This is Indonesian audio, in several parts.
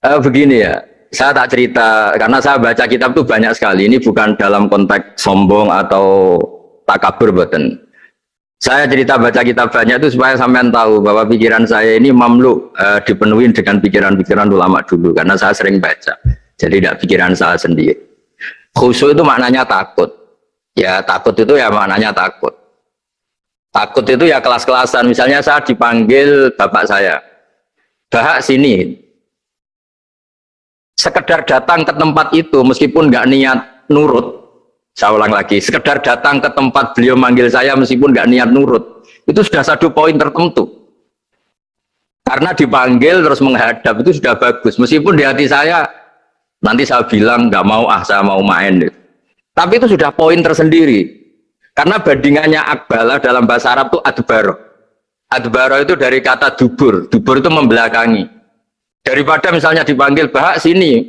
Begini ya, saya tak cerita karena saya baca kitab tuh banyak sekali. Ini bukan dalam konteks sombong atau takabur, boten. Saya cerita baca kitab banyak itu supaya sampean tahu bahwa pikiran saya ini mamluk, dipenuhi dengan pikiran-pikiran ulama dulu karena saya sering baca. Jadi tidak pikiran saya sendiri. Khusyuk itu maknanya takut. Ya takut itu ya maknanya takut. Takut itu ya kelas-kelasan. Misalnya saya dipanggil bapak saya, "Bahak sini." Sekedar datang ke tempat itu meskipun nggak niat nurut, saya ulang lagi, sekedar datang ke tempat beliau manggil saya meskipun nggak niat nurut, itu sudah satu poin tertentu. Karena dipanggil terus menghadap itu sudah bagus, meskipun di hati saya nanti saya bilang nggak mau, saya mau main. Tapi itu sudah poin tersendiri. Karena bandingannya akbala dalam bahasa Arab itu adbaro. Adbaro itu dari kata dubur, dubur itu membelakangi. Daripada misalnya dipanggil bahak sini,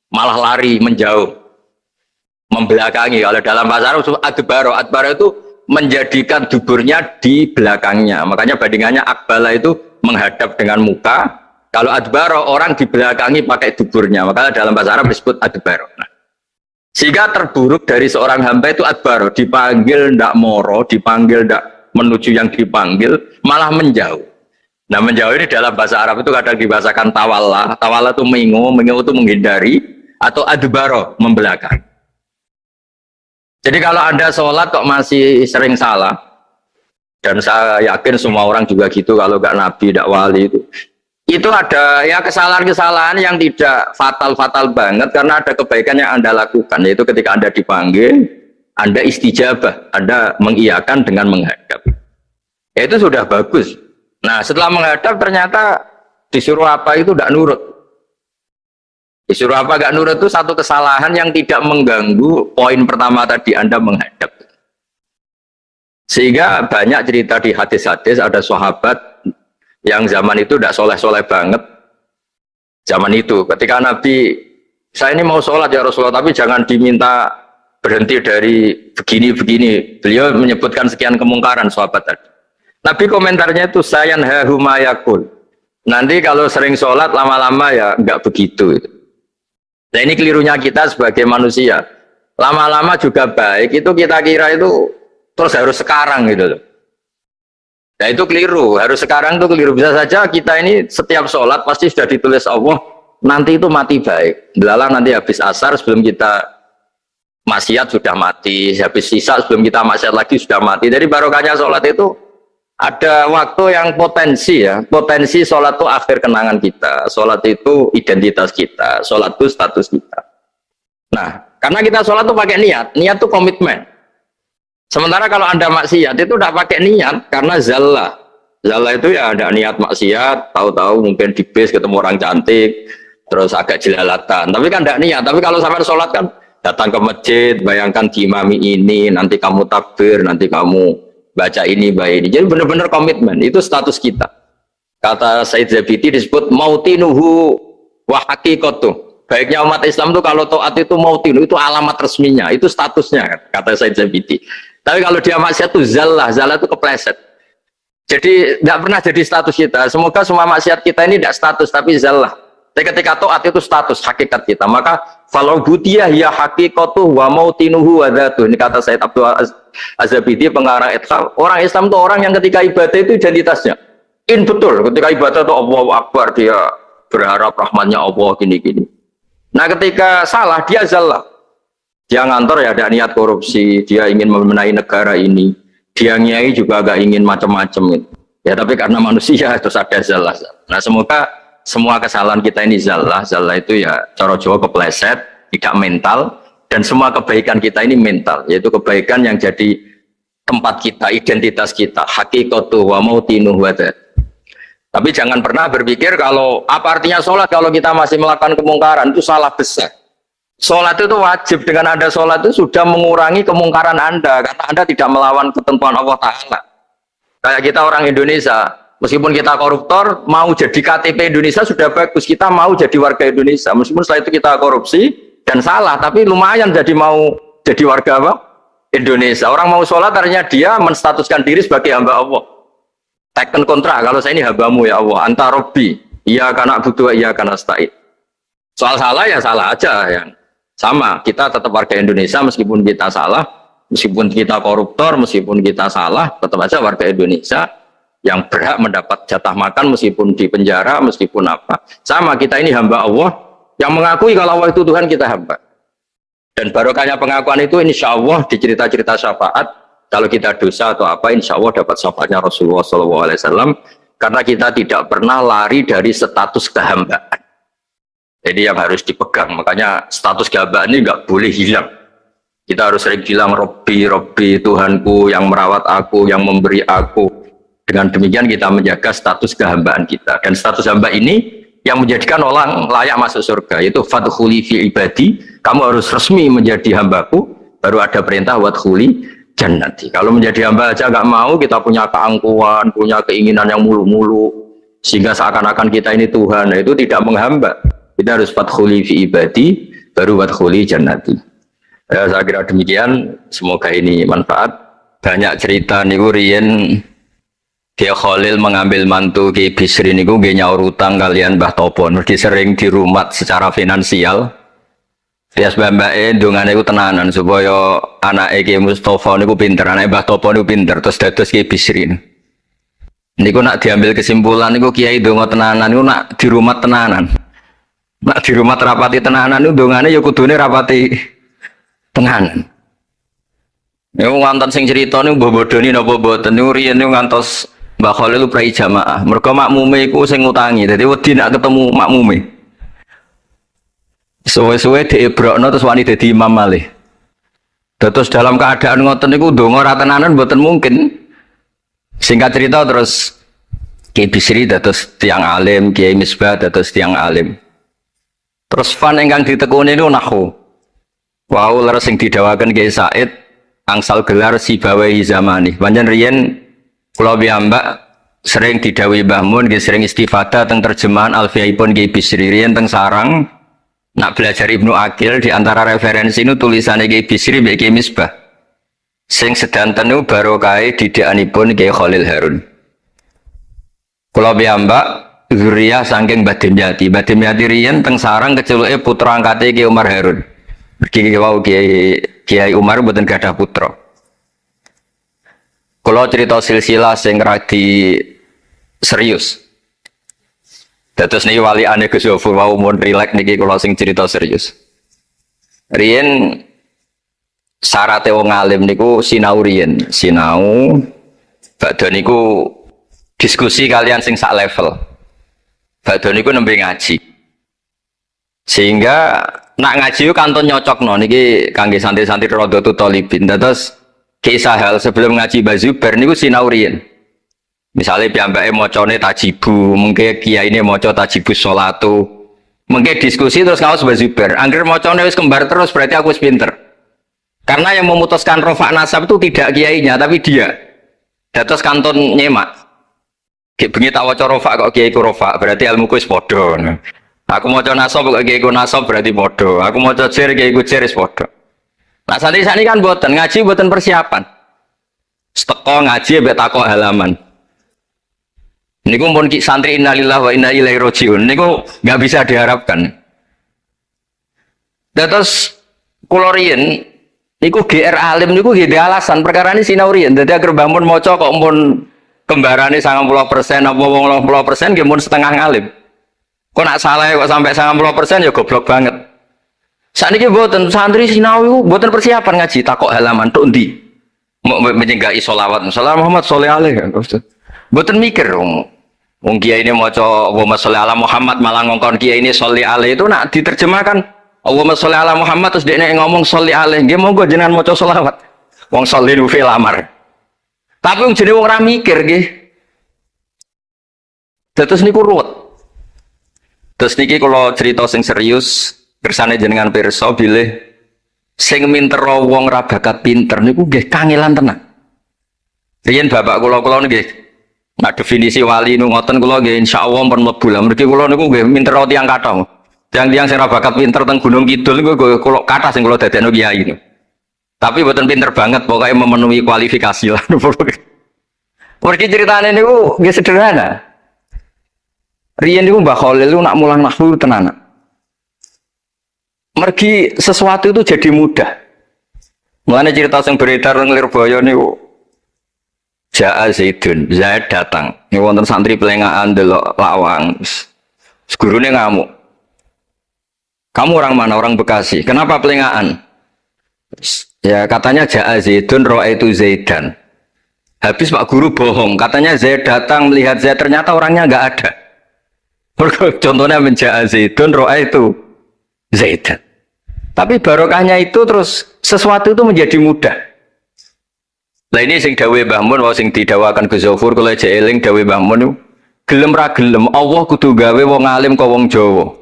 malah lari menjauh, membelakangi. Kalau dalam bahasa Arab adbaro, adbaro itu menjadikan duburnya di belakangnya. Makanya bandingannya akbala itu menghadap dengan muka. Kalau adbaro orang di belakangi pakai duburnya. Makanya dalam bahasa Arab disebut adbaro. Nah, sehingga terburuk dari seorang hamba itu adbaro, dipanggil ndak moro, dipanggil ndak menuju yang dipanggil, malah menjauh. Nah menjauh ini dalam bahasa Arab itu kadang dibahasakan tawalla. Tawalla itu mengo itu menghindari, atau adbaro, membelakang. Jadi kalau Anda sholat kok masih sering salah, dan saya yakin semua orang juga gitu, kalau nggak nabi, nggak wali itu ada ya kesalahan-kesalahan yang tidak fatal-fatal banget, karena ada kebaikan yang Anda lakukan, yaitu ketika Anda dipanggil, Anda istijabah, Anda mengiyakan dengan menghadap. Ya, itu sudah bagus. Nah setelah menghadap ternyata disuruh apa itu tidak nurut. Disuruh apa gak nurut itu satu kesalahan yang tidak mengganggu poin pertama tadi, Anda menghadap. Sehingga banyak cerita di hadis-hadis, ada sahabat yang zaman itu tidak soleh-soleh banget. Zaman itu ketika Nabi, saya ini mau sholat ya Rasulullah, tapi jangan diminta berhenti dari begini-begini. Beliau menyebutkan sekian kemungkaran sahabat tadi. Nabi komentarnya itu sayan hahumayakul. Nanti kalau sering sholat lama-lama ya nggak begitu. Nah ini kelirunya kita sebagai manusia. Lama-lama juga baik itu kita kira itu terus harus sekarang gitu loh. Nah itu keliru. Harus sekarang itu keliru. Bisa saja kita ini setiap sholat pasti sudah ditulis Allah nanti itu mati baik. Belalang nanti habis asar sebelum kita maksiat sudah mati. Habis sisa sebelum kita maksiat lagi sudah mati. Jadi barokahnya sholat itu ada waktu yang potensi ya, potensi sholat itu akhir kenangan kita, sholat itu identitas kita, sholat itu status kita. Nah, karena kita sholat itu pakai niat, niat itu komitmen. Sementara kalau Anda maksiat itu tidak pakai niat, karena zallah. Zallah itu ya ada niat maksiat, tahu-tahu mungkin di bis ketemu orang cantik, terus agak jelalatan, tapi kan tidak niat. Tapi kalau sampai sholat kan datang ke masjid, bayangkan di imami ini, nanti kamu takbir, nanti kamu baca ini, baca ini. Jadi benar-benar komitmen, itu status kita. Kata Said Zabidi disebut mautinuhu wa haqiqatuh. Baiknya umat Islam itu kalau taat itu mautinu, itu alamat resminya, itu statusnya, kata Said Zabidi. Tapi kalau dia maksiat itu zallah, zallah itu kepleset. Jadi tidak pernah jadi status kita. Semoga semua maksiat kita ini tidak status, tapi zallah. Tapi ketika taat itu status, hakikat kita. Maka falau butiyah ya haqiqatuh wa mautinuhu wa dhatuh. Ini kata Said Abdul Az-Zabidi, pengarang Ithal. Orang Islam itu orang yang ketika ibadah itu identitasnya betul, ketika ibadah itu Allahu Akbar, dia berharap rahmatnya Allah gini-gini. Nah ketika salah dia zallah, dia ngantor ya ada niat korupsi, dia ingin memenai negara ini, dia nyai juga agak ingin macam-macam gitu. Ya tapi karena manusia terus ada zallah. Nah semoga semua kesalahan kita ini zallah, zallah itu ya cara Jawa kepleset, tidak mental. Dan semua kebaikan kita ini mental, yaitu kebaikan yang jadi tempat kita, identitas kita, haqiqatuh wa mautinuh wa dhatuh. Tapi jangan pernah berpikir kalau apa artinya sholat kalau kita masih melakukan kemungkaran, itu salah besar. Sholat itu wajib, dengan Anda sholat itu sudah mengurangi kemungkaran Anda, karena Anda tidak melawan ketentuan Allah Ta'ala. Kayak kita orang Indonesia, meskipun kita koruptor, mau jadi KTP Indonesia sudah bagus, kita mau jadi warga Indonesia, meskipun setelah itu kita korupsi, dan salah, tapi lumayan jadi mau jadi warga apa? Indonesia. Orang mau sholat artinya dia menstatuskan diri sebagai hamba Allah. Teken kontrak, kalau saya ini hambamu ya Allah, anta robbi, iya karena butuh, iya karena stain. Soal salah ya salah aja yang sama. Kita tetap warga Indonesia meskipun kita salah, meskipun kita koruptor, meskipun kita salah, tetap aja warga Indonesia yang berhak mendapat jatah makan meskipun di penjara, meskipun apa. Sama, kita ini hamba Allah yang mengakui kalau Allah itu Tuhan, kita hamba. Dan barokahnya pengakuan itu insya Allah di cerita-cerita syafaat, kalau kita dosa atau apa, insya Allah dapat syafaatnya Rasulullah SAW, karena kita tidak pernah lari dari status kehambaan. Jadi yang harus dipegang, makanya status kehambaan ini nggak boleh hilang. Kita harus sering bilang Robbi, Robbi, Tuhanku yang merawat aku, yang memberi aku. Dengan demikian kita menjaga status kehambaan kita. Dan status hamba ini yang menjadikan orang layak masuk surga, yaitu fadkhuli fi ibadi, kamu harus resmi menjadi hambaku, baru ada perintah wadkhuli jannati. Kalau menjadi hamba aja nggak mau, kita punya keangkuhan, punya keinginan yang mulu-mulu, sehingga seakan-akan kita ini Tuhan, nah itu tidak menghamba. Kita harus fadkhuli fi ibadi, baru wadkhuli jannati. Ya, saya kira demikian, semoga ini manfaat. Banyak cerita niku riyen Kiai Khalil mengambil mantu Kiai Bisri niku nggih nyaur utang kalian Mbah Topo, mesti sering dirumat secara finansial. Rias mbake ndongane iku tenanan supaya anake Kiai Mustofa niku pinter, anake Mbah Topo niku pinter, terus dados Kiai Bisri. Niku nak diambil kesimpulan niku Kiai ndonga tenanan niku nak dirumat tenanan. Nak dirumat rapati tenanan niku ndongane ya kudune rapati tenanan. Ya ngantos sing cerita niku mbok bodoni napa mboten niku riyen niku ngantos Mbah Khalil prai jamaah. Mergo makmume iku sing ngutangi. Dadi wedi nak ketemu makmume. Suwe-suwe diebrokno terus wani dadi imam malih. Terus dalam keadaan ngoten niku ndonga ra tenanan mboten mungkin. Singkat cerita terus Kiai Bisri dados tiang alim, Kiai Misbah dados tiang alim. Terus fan ingkang ditekuni niku nahwu. Wau leres sing didawaken Kiai Said angsal gelar Sibawaihi zamani. Panjen riyen kula piyambak sering didhawuhi Mbah Mun nggih sering istifadah teng terjemahan Alfiyaipun Kiai Bisri riyen teng sarang nak belajar Ibnu Aqil di antara referensi nu tulisane Kiai Bisri mbek Kiai Misbah. Sing sedanten niku barokahe didikanipun Kiai Khalil Harun. Kula piyambak zuriyah saking Mbah Dimyati. Mbah Dimyati riyen teng sarang keceluke putra angkate Kiai Umar Harun. Kiai Umar mboten gadah putra. Kalau cerita silsilah sing radi serius. Dados niki wali ane Gus Yofur wau mun rilek niki kula sing cerita serius. Riyen syaraté wong alim niku sinau riyen, sinau badhe niku diskusi kalian sing sak level. Badhe niku nembe ngaji. Sehingga nak ngaji kantun nyocokno niki kangge santri-santri Rodotul Thalibin. Terus kisah hal sebelum ngaji Mbah Zubair niku sinau riyen. Misale piyambake macane tajibu, mengke kiyaine maca tajibus sholatu. Mengke diskusi terus ngaos Mbah Zubair. Angger macane wis kembar terus berarti aku wis pinter. Karena yang memutuskan rofa nasab itu tidak kiainya tapi dia. Terus kantun nyemak. Ki bengi tak waca rofa kok kiaiku rofa, berarti ilmuku wis padha. Aku maca nasab kok kiaiku nasab berarti padha. Aku maca jer kiaiku jer wis padha. Nah santri sani kan boten ngaji boten persiapan. Teko ngaji mbek takok halaman. Niku pun santri innalillahi wa inna ilaihi rajiun. Niku nggak bisa diharapkan. Terus kula riyen niku GR alim niku nggih alasan perkara ini sinau riyen. Dadi agar bangun maca kok mun kembarane 90% apa 80% nggih mun setengah ngalim. Kok nak salah kok sampai 90% ya goblok banget. Saniki mboten santri sinau iku mboten persiapan ngaji takok halaman tok ndi. Mau menyenggai sholawat. Salam Muhammad sholli alaihi. Mboten mikir wong kiai ini maca Allahumma sholli ala Muhammad malah ngongkon kiai ini sholli alaihi itu nak diterjemahkan Allahumma sholli ala Muhammad terus dekne ngomong sholli alaihi. Nggih monggo jenengan maca sholawat. Wong sholli nu fil amar. Tapi wong jenenge wong ora mikir nggih. Terus niku ruwet. Terus niki kalau cerita sing serius kersane jenengan pirsa bilih sing minter wong ra bakat pinter niku nggih kangelan tenan. Riyen bapak kula nggih nah definisi wali nu ngoten kula nggih insyaallah pun mlebu lah. Mergi kula niku nggih minter tiyang kathah. Tiang-tiang sing ra bakat pinter teng Gunung Kidul niku kula kathah sing kula dadekno kiai niku. Tapi mboten pinter banget pokoknya memenuhi kualifikasi lah. Mergi ceritane niku nggih sederhana. Riyen niku Mbah Khalil nak mulang nahwu tenan. Mergi sesuatu itu jadi mudah. Mulanya cerita yang beredar nang Lirboyo niku Ja'a Zaidun, Zaid datang. Ini wonten santri pelengahan delok lawang. Gurune ngamuk. Kamu orang mana? Orang Bekasi. Kenapa pelengahan? Ya katanya Ja'a Zaidun ro'a itu Zaidan. Habis Pak Guru bohong. Katanya Zaid datang melihat Zaid, ternyata orangnya nggak ada. Contohnya Ja'a Zaidun ro'a itu Zaidan. Tapi barokahnya itu terus sesuatu itu menjadi mudah. Lah ini sing dawe Mbah Mun wae sing didawakan Gus Zofur kula eling dawe Mbah Mun gelem ra gelem Allah kudu gawe wong alim kok wong Jawa.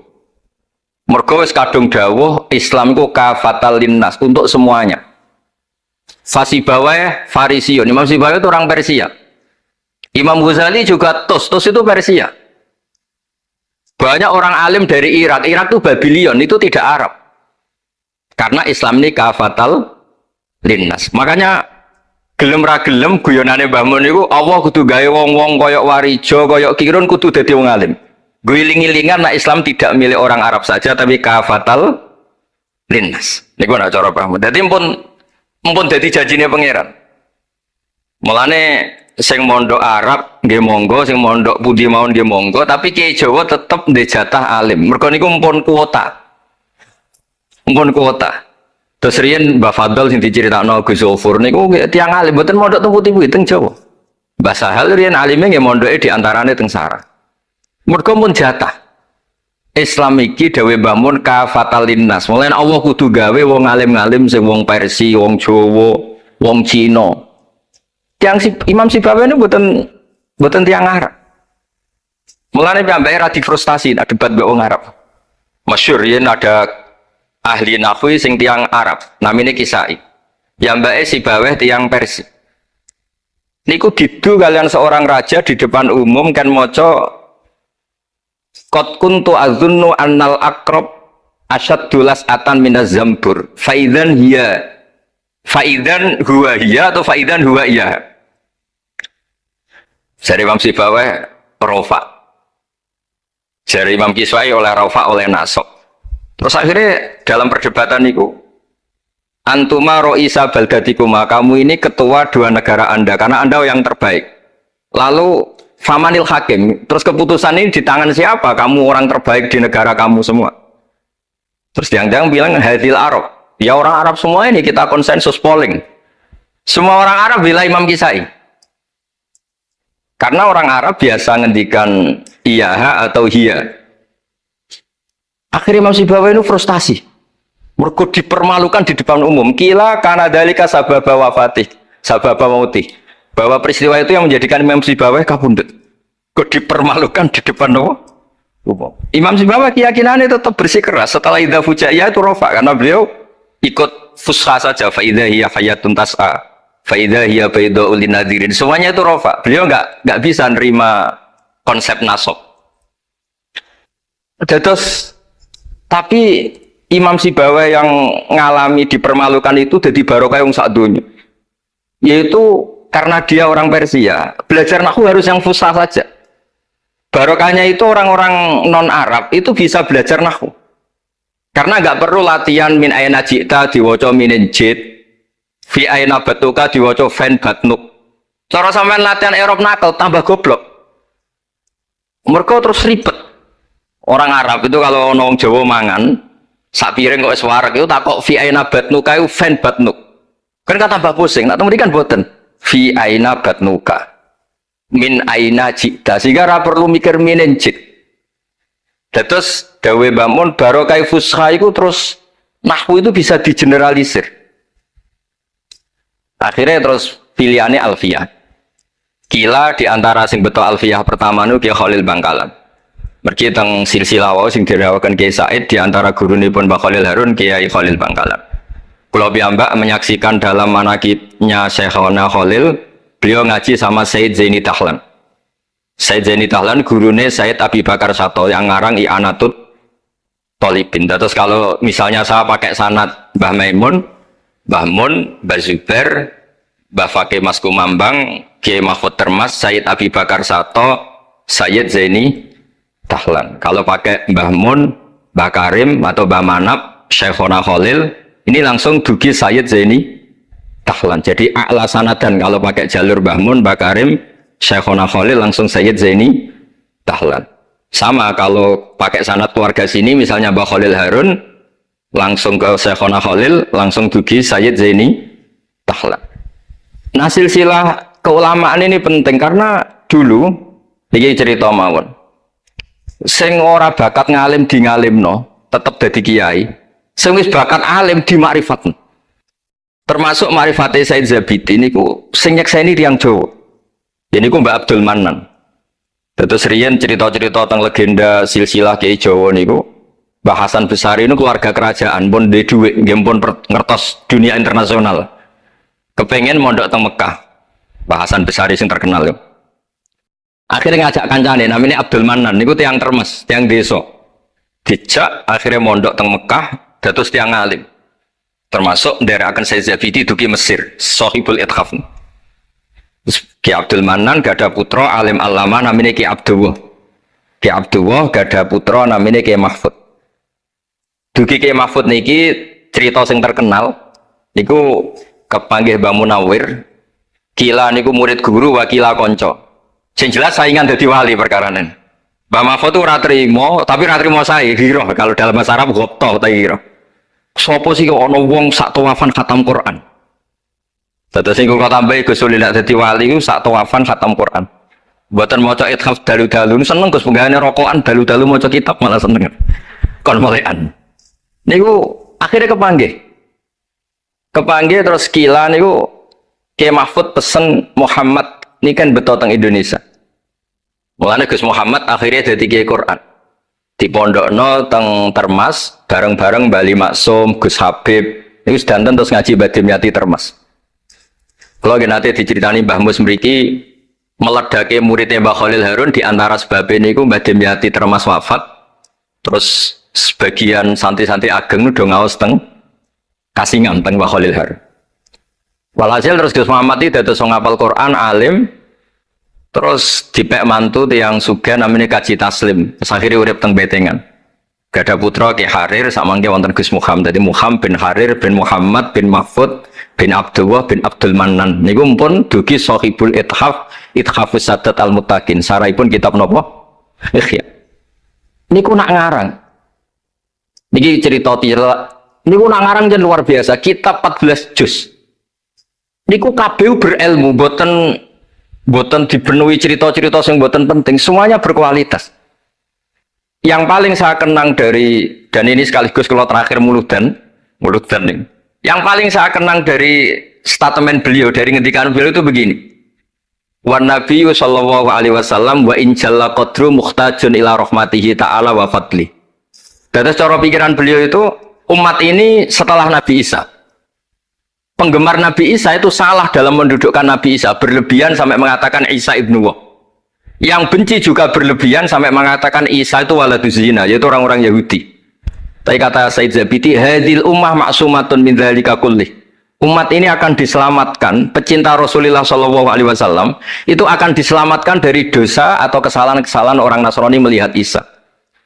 Mergo wis kadung dawuh Islam iku kafatal linnas untuk semuanya. Fasibawa Farisiun, Imam Sibawa itu orang Persia. Imam Ghazali juga Tos itu Persia. Banyak orang alim dari Irak itu Babylon, itu tidak Arab. Karena Islam ini kafatal linnas. Makanya gelem ra gelem guyonane Mbah Mun niku Allah kudu gawe wong-wong koyok Warijo, koyok Kirun kudu dadi wong alim. Guling-gilingan nak Islam tidak milik orang Arab saja tapi kafatal linnas. Niku ana cara Mbah Mun. Dadi mumpun dadi janjine pangeran. Mulane sing mondok Arab nggih monggo, sing mondok pundi mawon nggih monggo, tapi Kiai Jawa tetep ndek jatah alim. Mergo niku mumpun kuota. Mumpun kuota. Terus riyen Mbah Fadl sing diceritakno Gus Zofur niku tiyang alim mboten mondok teng putih-putih teng Jawa. Mbah Sahal riyen alime nggih mondoke di antarane teng Sarah. Mergo mun jatah. Islam iki dawuh Mbah Mun kafatal linnas. Mulane Allah kudu gawe wong alim-alim sing wong Persia, wong Jawa, wong Cina. Tiang Imam Sibawa ini mboten tiang Arab. Mulane piyambake ra difrustasi nak debat mbek wong Arab. Masyhur yen ada ahli nahwu sing tiang Arab, namine Kisai. Piyambake Sibawa tiang Persia. Niku didu kalian seorang raja di depan umum kan maca Qad kuntu azunnu annal aqrab asyaddulas atan minaz zambur faidan huwa hiya atau faidan huwa iya. Dari Imam Sibawa rofa, dari Imam Kiswai oleh rofa oleh nasok. Terus akhirnya dalam perdebatan itu antuma ro'isa baldatikuma, kamu ini ketua dua negara anda karena anda yang terbaik. Lalu famanil hakim, terus keputusan ini di tangan siapa? Kamu orang terbaik di negara kamu semua. Terus yang bilang hadil Arab, ya orang Arab semua ini kita konsensus polling. Semua orang Arab bilang Imam Kisai. Karena orang Arab biasa ngendikan iya atau hiya. Akhirnya Imam Sibawa itu frustasi. Mergo dipermalukan di depan umum. Kila karena dalika sababa wafatih, sababa mautih. Bahwa peristiwa itu yang menjadikan Imam Sibawa kabundut. Kok dipermalukan di depan umum? Imam Sibawa keyakinannya tetap bersikeras. Setelah idza fujaiyah itu rofa karena beliau ikut fusha saja. Fa idza hiya hayatun tas'a. Fa idza hiya bayda'ul linadirin. Semuanya itu rofa. Beliau enggak bisa nerima konsep nasab. Terus tapi Imam Sibawa yang ngalami dipermalukan itu jadi barokah yang sak dunya. Yaitu karena dia orang Persia, belajar nahwu harus yang fusha saja. Barokahnya itu orang-orang non-Arab itu bisa belajar nahwu. Karena nggak perlu latihan min ayna ji'ta diwaca minin jid, fi ayna batuka diwaca fen batnuk. Cara sampean latihan Arab nakal tambah goblok. Mereka terus ribet. Orang Arab itu kalau wong Jawa mangan, sak piring kok wis wareg itu takok fi ayna batnuka itu fen batnuk. Kan tambah pusing, nak temen kan boten. Fi aina batnuka min aina jita sehingga ra perlu mikir minin jit. Terus dawe Mbah Mun barokah fusha itu terus nahwu itu bisa digeneralisir. Akhirnya terus pilihannya alfiyah. Kila diantara sing beto alfiyah pertama nu Kiai Khalil Bangkalan. Mergi teng silsilah wau sing dirawakan Kiai Said diantara gurunipun Mbah Khalil Harun Kiai Khalil Bangkalan. Pulau piyambak menyaksikan dalam manaqibnya Syekhona Khalil, beliau ngaji sama Said Zaini Tahlan. Said Zaini Tahlan gurune Said Abi Bakar Sato yang ngarang I'anatut Thalibin. Terus kalau misalnya saya pakai sanad Mbah Maimun, Mbah Mun, Mbah Zubair, Mbah Fakih Mas Kumambang, Kiai Mahfud Termas, Said Abi Bakar Sato, Said Zaini Tahlan. Kalau pakai Mbah Mun, Mbah Karim atau Mbah Manap, Syekhona Khalil, ini langsung dugi Sayyid Zaini Tahlan. Jadi a'la sanadan kalau pakai jalur Mbah Mun, Mbah Karim, Syekhona Khalil langsung Sayyid Zaini Tahlan. Sama kalau pakai sanad keluarga sini, misalnya Mbah Khalil Harun, langsung ke Syekhona Khalil, langsung dugi Sayyid Zaini Tahlan. Nah, silsilah keulamaan ini penting karena dulu, ini cerita mawon, sing ora bakat ngalim di ngalimno, tetap dadi kiai. Sing wis bakat alim di makrifatno. Termasuk makrifate Said Zabidi niku sing nyekseni tiyang Jawa. Ya niku Mbak Abdul Manan. Terus riyen cerita-cerita tentang legenda silsilah Kiai Jawa niku, Mbah Hasan Besari ini keluarga kerajaan pun duwe dhuwit, nggih pun ngertos dunia internasional. Kepengen mondok teng Mekah. Mbah Hasan Besari sing terkenal yo. Akhirnya ngajak kancane namanya Abdul Manan niku tiyang termes, tiyang desa. Dijak akhirnya mondok teng Mekah, dados tiyang alim. Termasuk nderekaken Said Zabidi dugi Mesir, Shahibul Ithaf. Ki Abdul Manan gada putra alim alama namanya Ki Abdullah. Ki Abdullah gada putra namanya Ki Mahfud. Dugi Ki Mahfud niki cerita sing terkenal niku kepanggih Mbah Munawir. Kila niku murid guru wakila konco. Sing jelas saingan dadi wali perkarane. Mbah Mahfud itu ora trimo, tapi ora trimo sae hiro kalau dalam bahasa Arab gopto ta hiro. Sopo sih kok ana wong sak tawafan khatam Quran. Dados sing kula tambahi Gus Sulil nek dadi wali ku sak tawafan khatam Quran. Mboten maca ithaf dalu-dalu seneng Gus penggane rokokan dalu-dalu maca kitab malah seneng. Kon molekan. Niku akhirnya kepanggih. Kepanggih terus kila niku Kiai Mahfud pesen Muhammad ini kan beto teng Indonesia. Mulane Gus Muhammad akhirnya dadi Kiai Quran. Di pondokno teng Termas bareng-bareng Bali Maksum, Gus Habib. Niku sedanten terus ngaji Badim Yati Termas. Kalau nanti diceritani Mbah Mus mriki meledake muridnya Mbah Khalil Harun di antara sebabnya niku Mbah Dimyati Termas wafat. Terus sebagian santri-santri ageng udah ngaos teng Kasingan teng Mbah Khalil Harun. Walhasil terus Gus Muhammad itu dados ngapal Quran alim. Terus dipek mantu tiyang sugih namanya Kaji Taslim. Terus akhirnya urip teng Betengan. Gada putra Ki Harir samangke wonten Gus Muhammad. Jadi Muhammad bin Harir bin Muhammad bin Mahfud bin Abdullah bin Abdul Manan. Niku pun dugi Shahibul Ithaf, Ithafus Sadat Al-Muttaqin. Saraipun kitab napa? Ikhya. Niku nak ngarang. Niki cerita tira. Niku nak ngarang jan luar biasa. Kitab 14 juz. Niku kabeh berilmu, boten dipenuhi cerita-cerita sing boten penting. Semuanya berkualitas. Yang paling saya kenang dari, dan ini sekaligus kalau terakhir muludan nih. Yang paling saya kenang dari statement beliau, dari ngendikan beliau itu begini. Wan Nabi sallallahu alaihi wasallam wa in jalla qadru muhtajun ila rahmatihi ta'ala wa fadli. Dari cara pikiran beliau itu, umat ini setelah Nabi Isa. Penggemar Nabi Isa itu salah dalam mendudukkan Nabi Isa, berlebihan sampai mengatakan Isa ibnu Allah. Yang benci juga berlebihan sampai mengatakan Isa itu waladuz zina, yaitu orang-orang Yahudi. Tapi kata Said Zabidi, hadil ummah maksumatun min dzalika kullih. Umat ini akan diselamatkan, pecinta Rasulullah SAW itu akan diselamatkan dari dosa atau kesalahan-kesalahan orang Nasrani melihat Isa.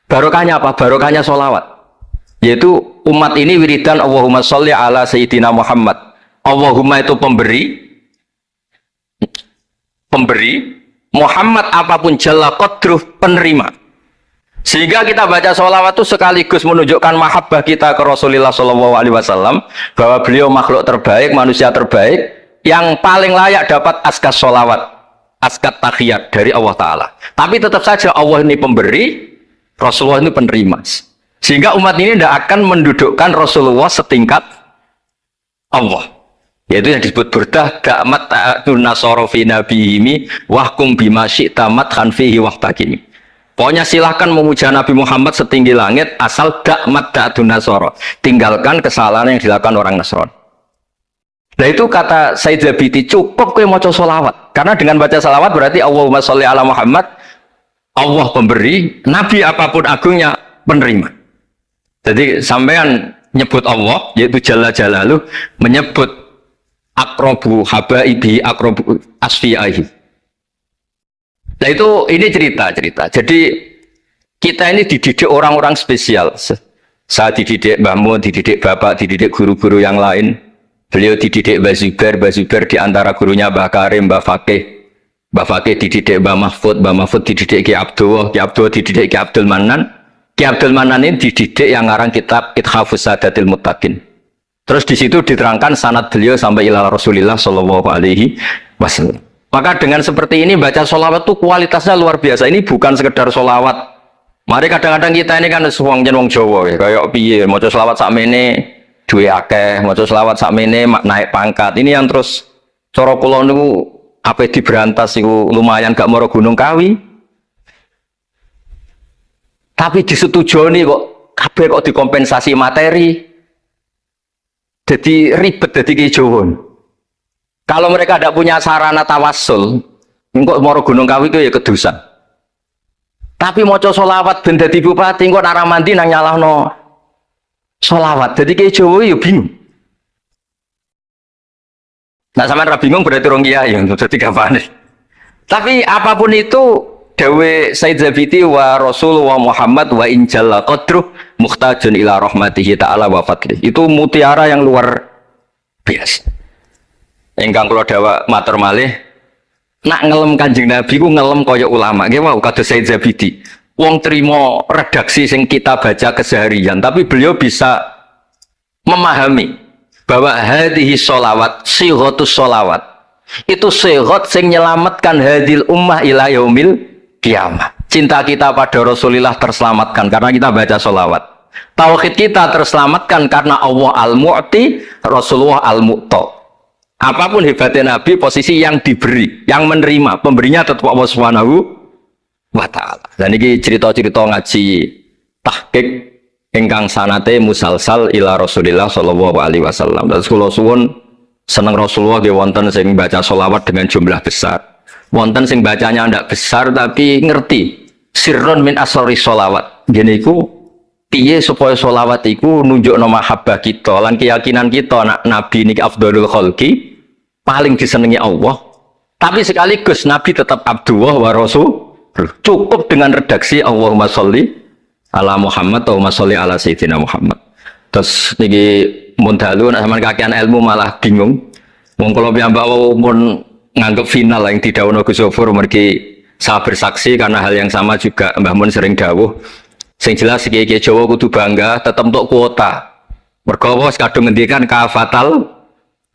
Barokahnya apa? Barokahnya sholawat. Yaitu umat ini wiridan Allahumma sholli ala Sayyidina Muhammad. Allahumma itu pemberi, Muhammad apapun jalla qadruh penerima. Sehingga kita baca sholawat itu sekaligus menunjukkan mahabbah kita ke Rasulullah SAW, bahwa beliau makhluk terbaik, manusia terbaik, yang paling layak dapat askas sholawat, askas takhiyat dari Allah Ta'ala. Tapi tetap saja Allah ini pemberi, Rasulullah ini penerima. Sehingga umat ini tidak akan mendudukkan Rasulullah setingkat Allah. Yaitu yang disebut burdah da'mat ta'atun nasara fi nabihimi wahkum bima syi'ta madhan fihi wahtakimi. Pokoknya silahkan memuja Nabi Muhammad setinggi langit asal da'mat ta'atun nasara. Tinggalkan kesalahan yang dilakukan orang Nasrani. Nah itu kata Said Zabidi, cukup kowe maca sholawat. Karena dengan baca sholawat berarti Allahumma sholli ala Muhammad, Allah pemberi, Nabi apapun agungnya penerima. Jadi sampean nyebut Allah, yaitu Jalla Jalaluh, menyebut akrobu habaibi akrobu asfi'ahi. Nah itu ini cerita. Jadi kita ini dididik orang-orang spesial. Saya dididik Mbah Mun, dididik bapak, dididik guru-guru yang lain. Beliau dididik Mbah Zubair di antara gurunya Mbah Karim, Mbah Fakih. Mbah Fakih dididik Mbah Mahfud dididik Ki Abdullah dididik Ki Abdul Manan. Ki Abdul Manan ini dididik yang ngarang kitab Ithafus Sadatil Muttaqin. Terus di situ diterangkan sanad beliau sampai ila Rasulillah Shallallahu Alaihi Wasallam. Maka dengan seperti ini baca sholawat itu kualitasnya luar biasa. Ini bukan sekedar sholawat. Mari kadang-kadang kita ini kan wong Jawa ya, kayak piye maca sholawat sakmene duwe akeh, maca sholawat sakmene naik pangkat. Ini yang terus cara kula niku ape diberantas iku lumayan gak moro Gunung Kawi. Tapi disetujoni kok kabeh kok dikompensasi materi. Jadi ribet jadi kijowon. Kalau mereka tidak punya sarana tawassul, engkau moro Gunung Kawi itu ya kedusan. Tapi mau sholawat ben dadi bupati, engkau nara mandi nang nyalahno sholawat. Jadi kayak Jawa ya bingung. Nah sama ra bingung berarti orang kiai yang jadi kapan? Tapi apapun itu, dawe Said Zabiti wa Rasul wa Muhammad wa injalla qadruh muhtajun ila rahmatihi ta'ala wa fadlih. Itu mutiara yang luar biasa. Engkang kula dawa matur malih nak ngelem Kanjeng Nabi ku ngelem kaya ulama nggih wau kados Said Zabidi wong trimo redaksi sing kita baca keseharian tapi beliau bisa memahami bahwa hadhihi sholawat sighatus sholawat itu sighat sing nyelamatkan hadil ummah ila yaumil kiamah. Cinta kita pada Rasulullah terselamatkan karena kita baca sholawat. Tauhid kita terselamatkan karena Allah al-Mu'ti, Rasulullah al-Mu'ta. Apapun hebatnya Nabi, posisi yang diberi, yang menerima, pemberinya tetap Allah Subhanahu wa Ta'ala. Dan ini cerita-cerita ngaji tahqiq ingkang sanate musalsal ila Rasulillah sallallahu alaihi wasallam. Dan kula suwun seneng Rasulullah nggih wonten sing baca sholawat dengan jumlah besar. Wonten sing bacanya ndak besar tapi ngerti sirrun min asrori sholawat. Ngene iku piye supaya sholawat iku nunjukno mahabbah kita lan keyakinan kita nak Nabi niki afdhalul khalqi paling disenengi Allah. Tapi sekaligus Nabi tetap Abdullah wa Rasul. Cukup dengan redaksi Allahumma sholli ala Muhammad atau sholli ala Sayyidina Muhammad. Terus niki mun dalu nek sampean kakean ilmu malah bingung. Wong kula piyambak mun nganggep final yang didhawuhna Gus Zofur mergi saya bersaksi karena hal yang sama juga Mbah Mun sering dawuh. Sing jelas iki Jawa kudu bangga tetep untuk kuota. Mergo wis kadung ngendikan kafatal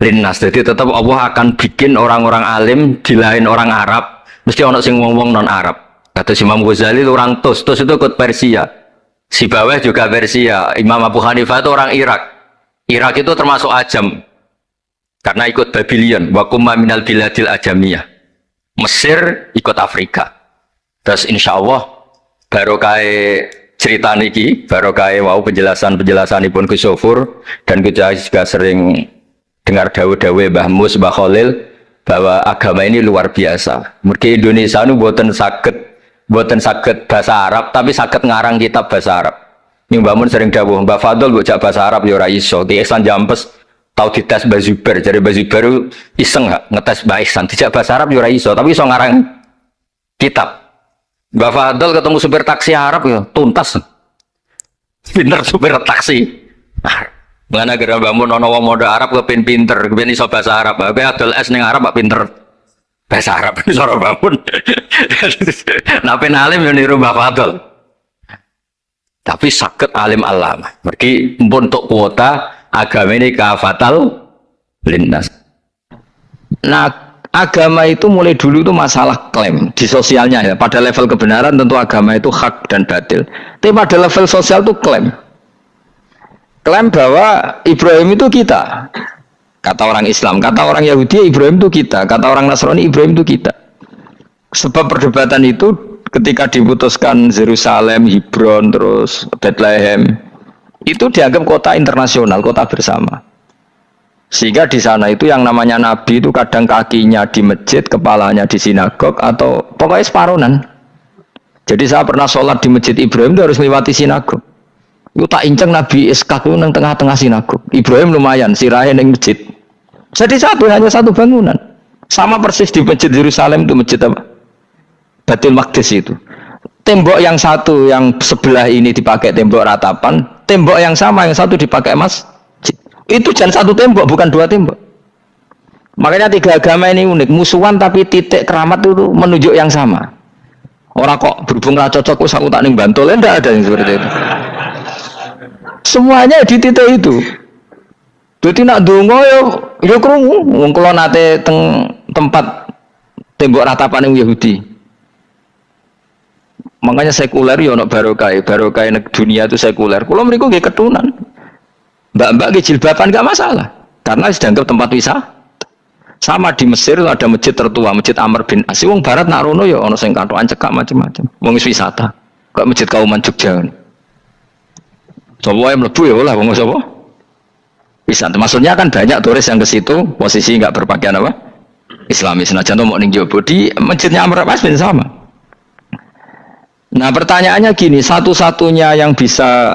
linnas. Jadi tetap Allah akan bikin orang-orang alim di lain orang Arab. Mesti ono sing wong-wong non Arab. Kata Imam Ghazali itu orang Tus itu ikut Persia. Si Baweh juga Persia. Imam Abu Hanifah itu orang Irak. Irak itu termasuk Ajam. Karena ikut Babylon. Wa kumma minal biladil ajamiyah. Mesir ikut Afrika. Terus insya Allah barokah cerita niki, barokah wau penjelasan Ibn Gus Zofur dan kita juga sering dengar dawe-dawe Mbah Mus, Mbah Khalil bahwa agama ini luar biasa. Mergi Indonesia nu boten saged bahasa Arab tapi saged ngarang kitab bahasa Arab. Ini Mbah Mun sering dawuh, Mbah Fadl bocah bahasa Arab ya ora iso. Ki Ihsan Jampes tau dites Mbah Zubair, jare Mbah Zubair iseng gak ngetes Mbah Ihsan dijak bahasa Arab ya ora iso, tapi iso ngarang kitab. Mbak Fadl ketemu supir taksi Arab ya tuntas. Pinter supir taksi. Mana gara Mbak Mun ana wong modho Arab kepin pinter, kepin iso bahasa Arab. Kowe adol es ning Arab kok pinter bahasa Arab iso ora Mbak Mun. Nah pen alim yo niru Mbak Fadl. Tapi saged alim alama. Mergi mpun untuk kuota agama ini kafatal linnas. Nah agama itu mulai dulu itu masalah klaim di sosialnya ya. Pada level kebenaran tentu agama itu hak dan batil. Tapi pada level sosial itu klaim bahwa Ibrahim itu kita. Kata orang Islam, kata orang Yahudi Ibrahim itu kita, kata orang Nasrani Ibrahim itu kita. Sebab perdebatan itu ketika diputuskan Yerusalem, Hebron, terus Bethlehem itu dianggap kota internasional, kota bersama. Sehingga di sana itu yang namanya Nabi itu kadang kakinya di masjid, kepalanya di sinagog atau pokoknya separuhan. Jadi saya pernah sholat di masjid Ibrahim itu harus melewati sinagog. Itu tak inceng Nabi iskak itu nang tengah-tengah sinagog. Ibrahim lumayan sirahe ning masjid. Jadi hanya satu bangunan. Sama persis di masjid Yerusalem itu masjid apa? Baitul Maqdis itu. Tembok yang satu yang sebelah ini dipakai tembok ratapan, tembok yang sama, yang satu dipakai masjid. Itu jangan satu tembok, bukan dua tembok. Makanya tiga agama ini unik, musuhan tapi titik keramat itu menunjuk yang sama. Orang kok berhubung ra cocok aku tak ning Bantul, enggak ada yang seperti itu. Semuanya di titik itu. Jadi nak donga yo krungu wong kula nate tempat tembok ratapan yang Yahudi. Makanya sekuler yo ono barokah dunia itu sekuler. Kula mriku nggih ketunan. Mbak-mbak nggih jilbaban enggak masalah karena dianggap tempat wisata. Sama di Mesir ada masjid tertua, Masjid Amr bin As. Wong barat nak rono ya ana sing katokan cekak macam-macam. Wong wisata. Kok Masjid Kauman Jogja. Coba yang mlebu ya lah wong sapa? Wisata. Maksudnya kan banyak turis yang ke situ posisi enggak berpakaian apa? Islamis. Senajan to mau ning jowo di Masjidnya Amr bin As sama. Nah, pertanyaannya gini, satu-satunya yang bisa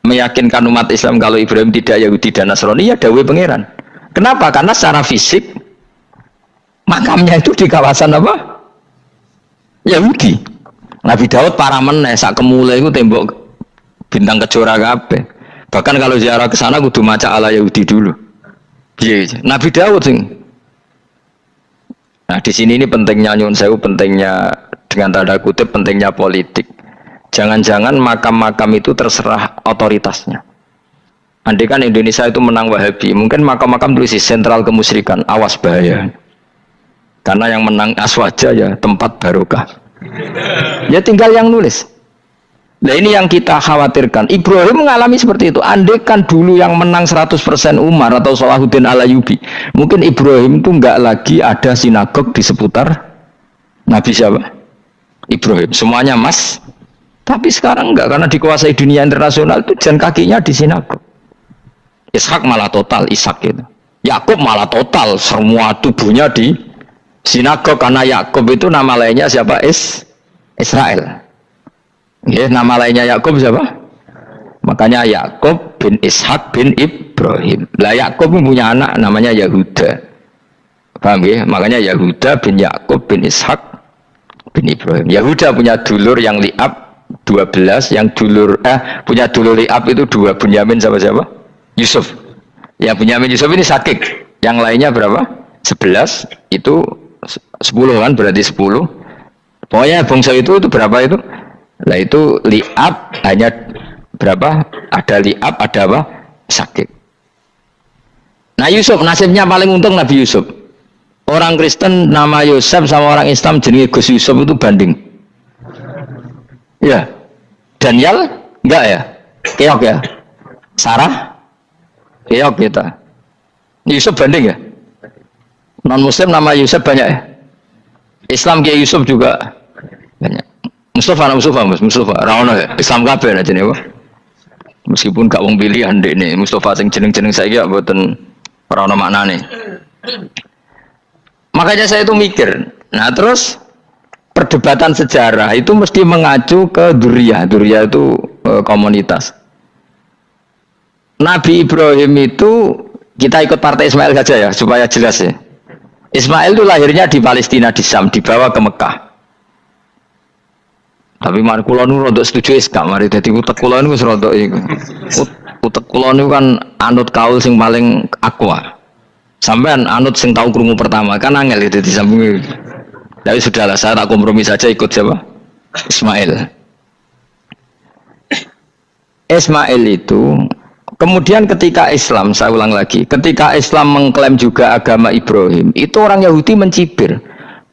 meyakinkan umat Islam kalau Ibrahim tidak Yahudi dan Nasrani ya dawuh pangeran. Kenapa? Karena secara fisik makamnya itu di kawasan apa? Yahudi. Nabi Daud para meneh sak kemule itu tembok bintang kejora kabeh. Bahkan kalau ziarah ke sana kudu maca ala Yahudi dulu. Piye? Nabi Daud sing. Nah, di sini ini pentingnya nyuwun sewu, pentingnya dengan tanda kutip pentingnya politik. Jangan-jangan makam-makam itu terserah otoritasnya. Andai kan Indonesia itu menang Wahabi, mungkin makam-makam tulis sentral kemusyrikan, awas bahaya. Karena yang menang Aswaja ya tempat barokah. Ya tinggal yang nulis. Nah ini yang kita khawatirkan. Ibrahim mengalami seperti itu. Andai kan dulu yang menang 100% Umar atau Salahuddin Al-Ayyubi, mungkin Ibrahim itu enggak lagi ada sinagog di seputar Nabi siapa? Ibrahim. Semuanya mas. Tapi sekarang enggak, karena dikuasai dunia internasional itu jalan kakinya di sinagog. Ishak malah total, Ishak gitu. Yakub malah total, semua tubuhnya di sinagog karena Yakub itu nama lainnya siapa? Israel. Ya, nama lainnya Yakub siapa? Makanya Yakub bin Ishak bin Ibrahim. Lah Yakub punya anak namanya Yahuda. Paham ya? Makanya Yahuda bin Yakub bin Ishak bin Ibrahim. Yahuda punya dulur yang li'ab 12, yang dulur punya dulur li'ab itu 2, Bunyamin sama siapa? Yusuf. Ya Bunyamin Yusuf ini sakit. Yang lainnya berapa? 11. Itu 10 kan, berarti 10. Pokoknya bangsa itu berapa itu? Nah itu li'ab hanya berapa? Ada li'ab, ada apa? Sakit. Nah Yusuf nasibnya paling untung Nabi Yusuf. Orang Kristen nama Yusuf sama orang Islam jenenge Gus Yusuf itu banding. Ya. Daniel enggak ya? Keok ya? Sarah? Keok kita. Yusuf banding ya? Non Muslim nama Yusuf banyak ya? Islam Kiai Yusuf juga banyak. Mustafa Raono ya? Islam kabeh aja nih, meskipun gak wong pilihan dek nih. Mustafa sing jeneng-jeneng saya gak buatan Raono maknane. Makanya saya itu mikir. Nah terus perdebatan sejarah itu mesti mengacu ke Duriyah. Duriyah itu komunitas. Nabi Ibrahim itu kita ikut partai Ismail saja ya supaya jelas ya. Ismail itu lahirnya di Palestina di Syam, dibawa ke Mekah. Tapi mari kula nu rodok setuju Islam, mari dadi utek kula niku wis rodok iku. Utek kula niku kan anut kaul sing paling aqua. Sampean anut sing tahu krungu pertama kan angel ya dadi sambung. Tapi sudahlah saya tak kompromi saja ikut siapa? Ismail. Ismail itu kemudian ketika Islam, saya ulang lagi, ketika Islam mengklaim juga agama Ibrahim, itu orang Yahudi mencibir.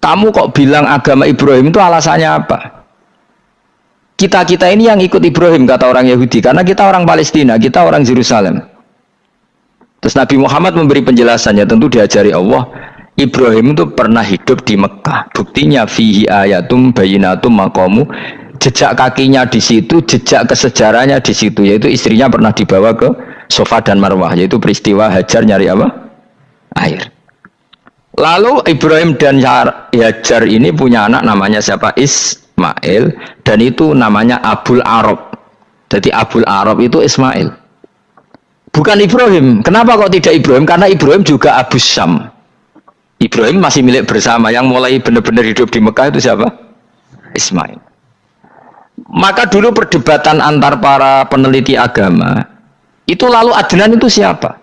Kamu kok bilang agama Ibrahim itu alasannya apa? Kita ini yang ikut Ibrahim, kata orang Yahudi, karena kita orang Palestina, kita orang Yerusalem. Terus Nabi Muhammad memberi penjelasannya, tentu diajari Allah, Ibrahim itu pernah hidup di Mekah. Buktinya fihi ayatum bayinatum maqamu, jejak kakinya di situ, jejak kesejarahnya di situ, yaitu istrinya pernah dibawa ke Safa dan Marwah, yaitu peristiwa Hajar nyari apa? Air. Lalu Ibrahim dan Hajar ini punya anak namanya siapa? Ismail, dan itu namanya Abul Arab. Jadi Abul Arab itu Ismail, bukan Ibrahim. Kenapa kok tidak Ibrahim? Karena Ibrahim juga Abu Syam. Ibrahim masih milik bersama. Yang mulai benar-benar hidup di Mekah itu siapa? Ismail. Maka dulu perdebatan antar para peneliti agama itu lalu Adnan itu siapa?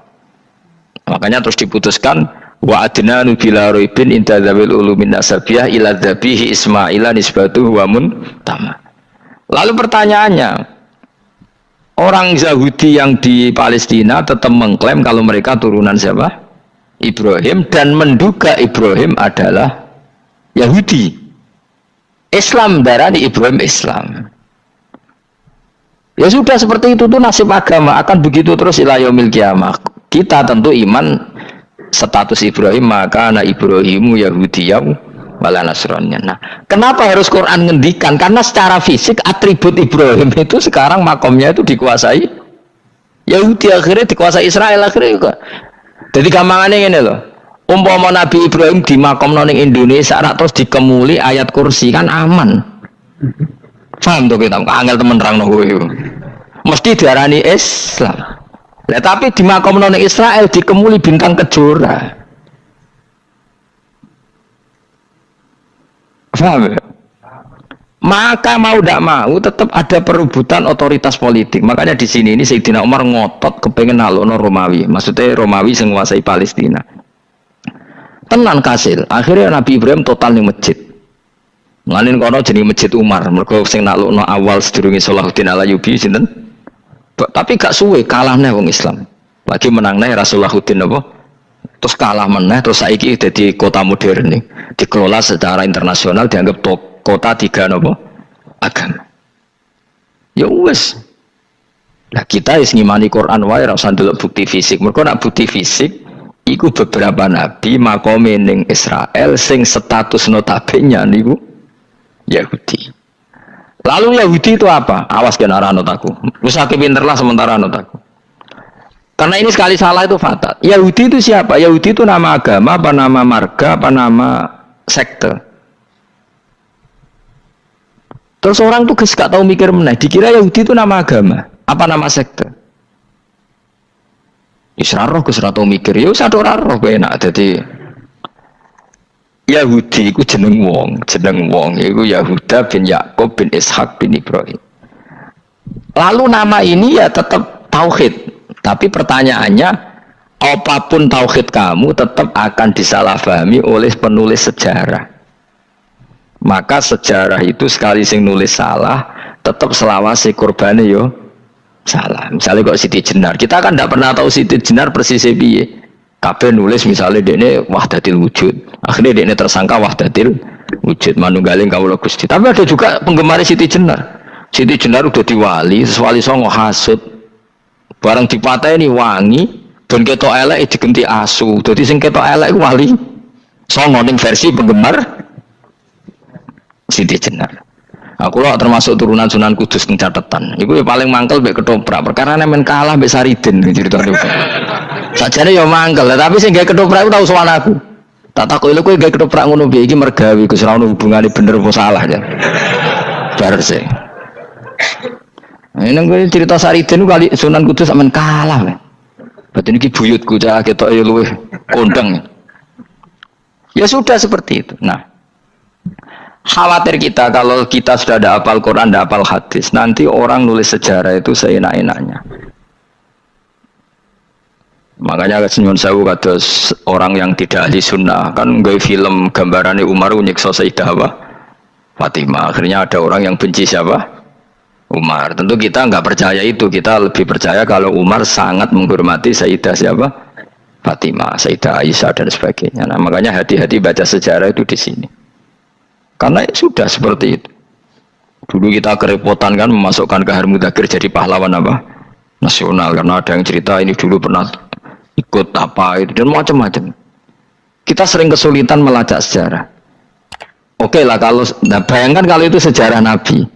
Makanya terus diputuskan wa adnanu bila roibin inda dzawil ulumin nasabiyah ila dzabihi ismaila nisbatuhu wa muntama. Lalu pertanyaannya, orang Yahudi yang di Palestina tetap mengklaim kalau mereka turunan siapa? Ibrahim, dan menduga Ibrahim adalah Yahudi. Islam darani Ibrahim Islam. Ya sudah seperti itu tuh nasib agama akan begitu terus ila yaumil qiyamah. Kita tentu iman status Ibrahim maka anak Ibrahimu Yahudiyau wala Nasrani. Nah, kenapa harus Quran ngendikan? Karena secara fisik atribut Ibrahim itu sekarang makomnya itu dikuasai Yahudi, akhirnya dikuasai Israel akhirnya juga. Jadi gampangannya ini loh. Umpama Nabi Ibrahim di makom ning Indonesia terus dikemuli ayat kursi kan aman. Paham tuh kita, angel temen terang kowe. Mesti diarani Islam. Lah tapi di makom ning Israel dikemuli bintang kejora. Paham ya? Maka mau tidak mau tetap ada perebutan otoritas politik. Makanya di sini ini Sayyidina Umar ngotot kepengen nalono Romawi. Maksudnya Romawi yang menguasai Palestina. Tenan kasil. Akhirnya Nabi Ibrahim total ning masjid. Ngalahin kono jenenge Masjid Umar. Mergo sing nalukno awal sedurunge Salahuddin Alayubi sinten? Tapi gak suwe kalahne wong Islam. Lagi menangne Rasulullahuddin apa? Terus kalah meneh terus saiki dadi kota modern nih. Dikelola secara internasional dianggap kota tiga nopo agama. Ya wes. Nah kita is ngimani Quran wae ora usah ndelok bukti fisik. Mergo nek bukti fisik iku beberapa nabi makome ning Israel sing status notabene niku Yahudi. Lalu Yahudi itu apa? Awas kena anut aku. Wis akeh pinterlah sementara anut aku. Karena ini sekali salah itu fatal. Yahudi itu siapa? Yahudi itu nama agama, apa nama marga, apa nama sekte. Terus orang tuh gak tahu mikir meneh. Dikira Yahudi itu nama agama, apa nama sekte. Israroh gus tahu mikir. Ya usah ora roh enak. Jadi Yahudi itu jeneng wong itu Yahuda bin Yakub bin Ishak bin Ibrahim. Lalu nama ini ya tetap tauhid. Tapi pertanyaannya, apapun tauhid kamu tetap akan disalahpahami oleh penulis sejarah. Maka sejarah itu sekali sing nulis salah, tetap selawase korbane yo salah. Misalnya kok Siti Jenar, kita kan tidak pernah tahu Siti Jenar persis piye. Kabeh nulis misalnya dekne wahdatil wujud. Akhirnya dekne tersangka wahdatil wujud manunggaling kawula Gusti. Tapi ada juga penggemar Siti Jenar. Siti Jenar udah diwali, wali songo hasud. Barang dipateni wangi, dan ketok elek digenti asu. Jadi sing ketok elek wali songo ning versi penggemar Siti Jenar. Aku lah termasuk turunan Sunan Kudus ning catatan. Iku paling mangkel mbek ketoprak. Perkara men kalah mbek Saridin ceritane. Sajane ya mangkel, tapi sing gawe ketoprak tau sowan aku. Tak takoki lho kowe gawe ketoprak ngono piye iki mergawi Gus ora ono hubungane bener apa salah ya. Bar sih. Ini gue cerita Saridin kali Sunan Kudus sampean kalah men. Berarti niki buyutku cah ketok ya luwih kondang. Ya sudah seperti itu. Nah, khawatir kita kalau kita sudah ada hafal Quran, ada hafal hadis, nanti orang nulis sejarah itu seenak-enaknya. Makanya senyum sewu kados orang yang tidak ahli sunnah kan gue film gambarannya Umar nyiksa Sayyidah Fatimah. Akhirnya ada orang yang benci siapa? Umar. Tentu kita nggak percaya itu. Kita lebih percaya kalau Umar sangat menghormati Sayyidah siapa? Fatimah, Sayyidah Aisyah dan sebagainya. Nah makanya hati-hati baca sejarah itu di sini. Karena sudah seperti itu. Dulu kita kerepotan kan memasukkan Kahar Mudzakkir jadi pahlawan apa? Nasional. Karena ada yang cerita ini dulu pernah ikut apa itu dan macam-macam. Kita sering kesulitan melacak sejarah. Oke lah kalau, nah bayangkan kalau itu sejarah Nabi.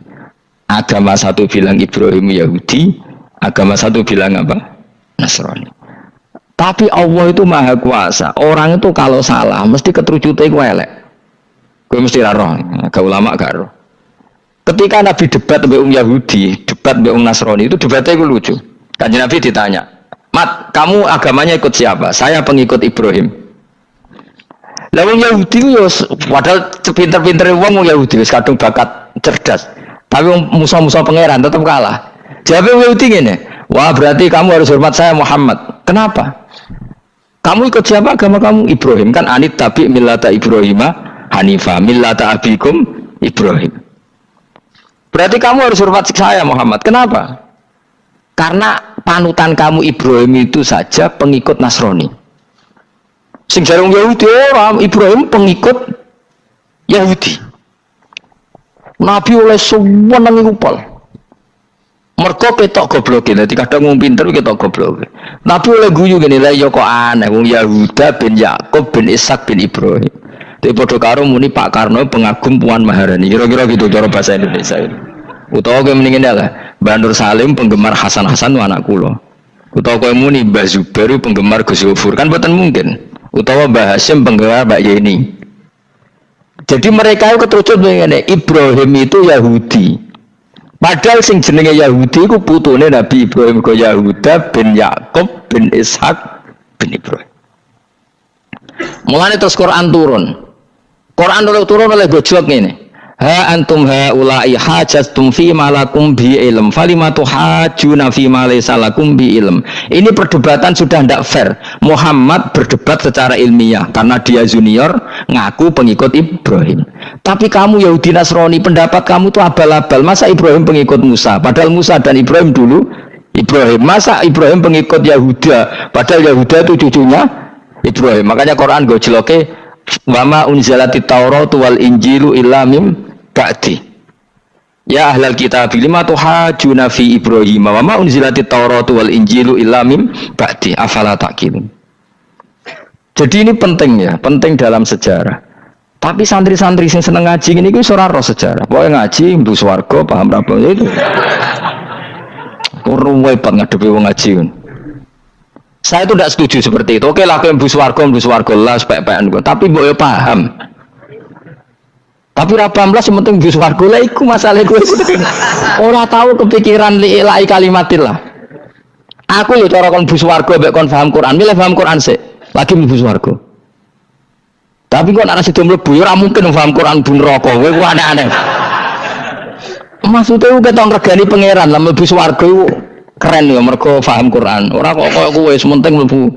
Agama satu bilang Ibrahim Yahudi, agama satu bilang apa? Nasrani. Tapi Allah itu maha kuasa. Orang itu kalau salah mesti keterujutnya itu elek. Gue mesti roh, gak ulama gak roh. Ketika Nabi debat dengan Yahudi, debat dengan Nasrani itu debatnya itu lucu. Kanjeng Nabi ditanya, Mat, kamu agamanya ikut siapa? Saya pengikut Ibrahim. Lah wong Yahudi yo padahal pinter-pintere wong Yahudi wis kadung bakat cerdas. Tapi musuh-musuh pangeran tetap kalah. Jawabnya Yahudi gini, wah berarti kamu harus hormat saya Muhammad. Kenapa? Kamu ikut siapa agama kamu? Ibrahim. Kan anit tabi millata Ibrahimah Hanifa millata abikum Ibrahim. Berarti kamu harus hormat saya Muhammad. Kenapa? Karena panutan kamu Ibrahim itu saja pengikut Nasrani. Sing jarang Yahudi orang Ibrahim pengikut Yahudi. Nabi oleh semua nang upal. Mergo ketok goblok dadi kadang wong pinter ketok goblok. Nabi oleh guyu ngene lha ya kok aneh wong Yahuda bin Yakub bin Ishak bin Ibrahim. Dadi padha karo muni Pak Karno pengagum Puan Maharani. Kira-kira gitu cara bahasa Indonesia itu. Utawa kowe mendingin lah, Mbah Nur Salim penggemar Hasan Hasan anak kula. Utawa kowe muni Mbah Zubair penggemar Gus Yofur kan boten mungkin. Utawa Mbah Hasyim penggemar Mbak Yeni. Jadi mereka itu keterucut ngene, Ibrahim itu Yahudi. Padahal sing jenenge Yahudi iku putune Nabi Ibrahim kaya Yahuda bin Yakub bin Ishak bin Ibrahim. Mulane terus Quran turun. Quran turun oleh gojlok ngene. Ha antum haula'i hajastum fi ma lakum bi ilm falimatu hajuna fi ma laysa lakum bi ilm. Ini perdebatan sudah tidak fair. Muhammad berdebat secara ilmiah karena dia junior ngaku pengikut Ibrahim. Tapi kamu Yahudi Nasrani pendapat kamu tuh abal-abal. Masa Ibrahim pengikut Musa? Padahal Musa dan Ibrahim dulu Ibrahim. Masa Ibrahim pengikut Yahuda? Padahal Yahuda itu cucunya Ibrahim. Makanya Quran gojloke wama unzalati Tauratu wal Injilu illa mim ba'di. Ya ahlal kitab lima tuhajuna fi Ibrahim wa ma unzilati Tauratu wal Injilu illa mim ba'di afala taqilun. Jadi ini penting ya, penting dalam sejarah. Tapi santri-santri sing seneng ngaji ini ku ora roh sejarah. Pokoke ngaji mlebu swarga paham ra itu. Kuruwe banget ngadepi wong ngaji. Saya itu tidak setuju seperti itu. Oke lah kowe mlebu swarga lah spek-pekan kok. Tapi mbok yo paham. Tapi ra paham lah sementing mlebu swarga lah iku masalah kowe. Ora tahu kepikiran li ilahi kalimatillah. Aku yo cara kon mlebu swarga mbek kon paham Quran, milih paham Quran sik. Lagi mlebu swarga. Tapi kok ana sida mlebu yo ora mungkin paham Quran bun neraka. Kowe ku aneh-aneh. Maksudnya ku ketok regani pangeran lah mlebu swarga iku keren ya mergo paham Quran. Ora kok koyo kowe sementing mlebu.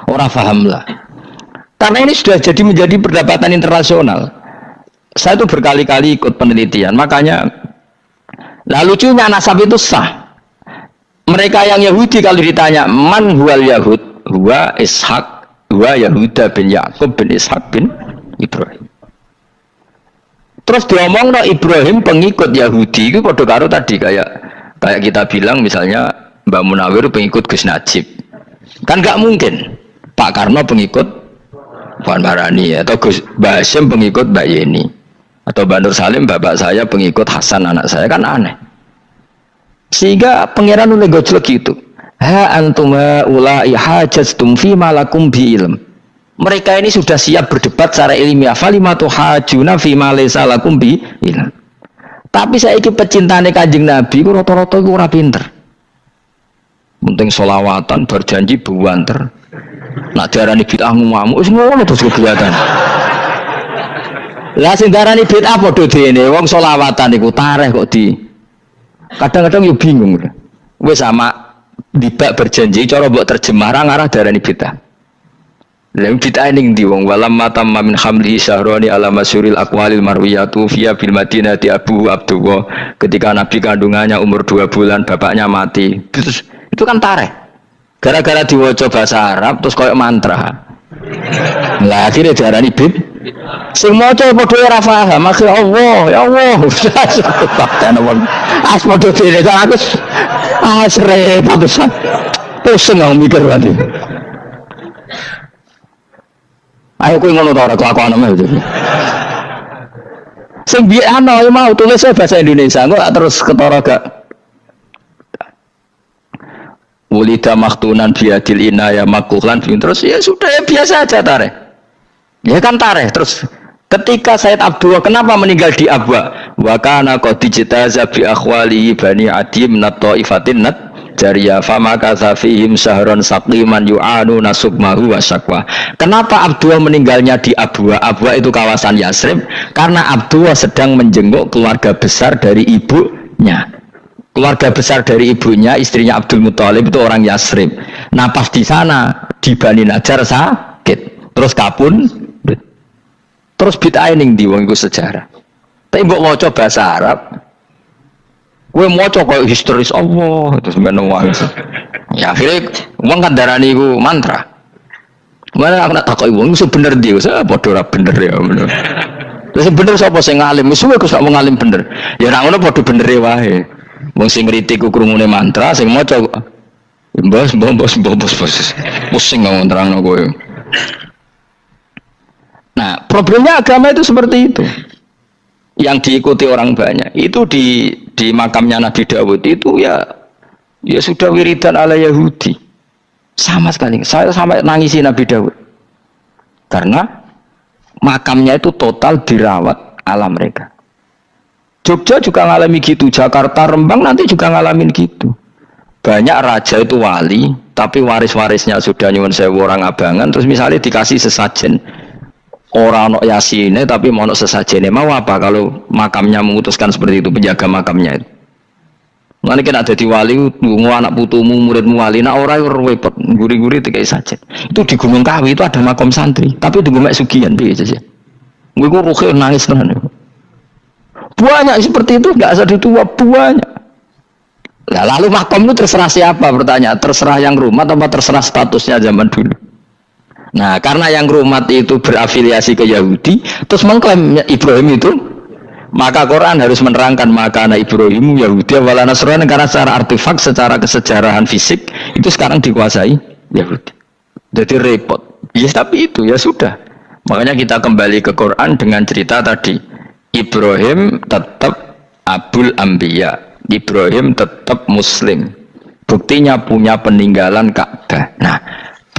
Ora paham lah. Karena ini sudah jadi menjadi perdebatan internasional. Saya itu berkali-kali ikut penelitian, makanya nah lucunya nasab itu sah. Mereka yang Yahudi kalau ditanya man huwal Yahud, huwa Ishak, huwa Yahuda bin Yakub bin Ishak bin Ibrahim. Terus diomong no Ibrahim pengikut Yahudi itu padha karo tadi kayak kita bilang misalnya Mbak Munawir pengikut Gus Najib. Kan nggak mungkin Pak Karno pengikut Puan Maharani atau Gus Mbah Hasyim pengikut Mbak Yeni atau Mbak Nur Salim bapak saya pengikut Hasan anak saya, kan aneh. Sehingga pangeran oleh gojlok gitu. Ha antum haula'i hajastum fi ma lakum bi ilm. Mereka ini sudah siap berdebat secara ilmiah. Falimatu hajuna fi ma laysa lakum bi ilm. Tapi saya iki pecintane Kanjeng Nabi ku rata-rata iku ora pinter. Penting selawatan berjanji buanter. Nak diarani bid'ah ngamuk wis ngono terus kegiatan. Lah sing diarani bid'ah padha dene wong selawatan iku tareh kok di. Kadang-kadang yo bingung. Wis sama dibak berjanji cara mbok terjemah ra ngarah diarani bid'ah. Lah bid'ah ning ndi wong walam matam min hamli syahrani ala masyuril aqwalil marwiyatu fiya bil madinati Abu Abdullah, ketika Nabi kandungannya umur 2 bulan bapaknya mati. Terus itu kan tareh. Gara-gara diwaca bahasa Arab terus koyo mantra. Lah akhirnya diarani bid. Sing maca padha ora paham, akhire Allah, ya Allah. As padha dene aku repot pisan. Pusing aku mikir nanti. Ayo kowe ngono ta ora kelakuanmu itu. Sing biyen ana mau tulis bahasa Indonesia, kok terus ketara gak. Wulida maktunan biadil inaya makuhlan terus ya sudah ya biasa aja tareh. Ya kan tareh terus. Ketika Said Abdullah kenapa meninggal di Abwa? Wa kana qad ijtaza bi akhwalihi bani Adi min at-taifatin jariyah famakatha fihim syahron saqiman yu'anu nasukmahu wa syakwa. Kenapa Abdullah meninggalnya di Abwa? Abwa itu kawasan Yasrib karena Abdullah sedang menjenguk keluarga besar dari ibunya. Keluarga besar dari ibunya, istrinya Abdul Muthalib itu orang Yasrib. Nah pas di sana di Bani Najjar sakit, terus kapun, terus bid'ah ning ndi wong iku sejarah. Tapi mbok maca bahasa Arab, kowe maca koyo historis Allah terus ngono wae. Ya akhirnya wong kan darani iku mantra. Mana aku nak takoki wong iku bener ndi, saya padha ora bener ya ngono. Terus bener sapa sing ngalim? Wis kowe sak ngalim bener. Ya ora ngono padha bener wae. Wong sing ngritik ku krungune mantra, sing maca bos pusing ngomong terangno kowe. Nah, problemnya agama itu seperti itu. Yang diikuti orang banyak itu di makamnya Nabi Dawud itu ya sudah wiridan ala Yahudi sama sekali. Saya sampai nangisi Nabi Dawud karena makamnya itu total dirawat ala mereka. Jogja juga ngalami gitu, Jakarta, Rembang nanti juga ngalamin gitu. Banyak raja itu wali tapi waris-warisnya sudah nyuwun sewu orang abangan, terus misalnya dikasih sesajen orang ono yasine tapi mau sesajene mau apa kalau makamnya memutuskan seperti itu, penjaga makamnya itu. Nanti kan ada di wali tunggu anak putumu muridmu wali, nah orang repot guri-guri tiga sajen. Itu di Gunung Kawi itu ada makam santri tapi tunggu mek sugihan biasa sih. Gue ruhe nangis tenan. Banyak seperti itu nggak usah ditua banyak. Nah, lalu makam itu terserah siapa pertanyaan, terserah yang rumah atau terserah statusnya zaman dulu. Nah, karena yang rumat itu berafiliasi ke Yahudi, terus mengklaim Ibrahim itu, maka Quran harus menerangkan maka anak Ibrahim Yahudi wala Nasrani, karena secara artefak, secara kesejarahan fisik itu sekarang dikuasai Yahudi. Jadi repot. Ya tapi itu ya sudah. Makanya kita kembali ke Quran dengan cerita tadi. Ibrahim tetap Abul Anbiya. Ibrahim tetap Muslim. Buktinya punya peninggalan Ka'bah. Nah,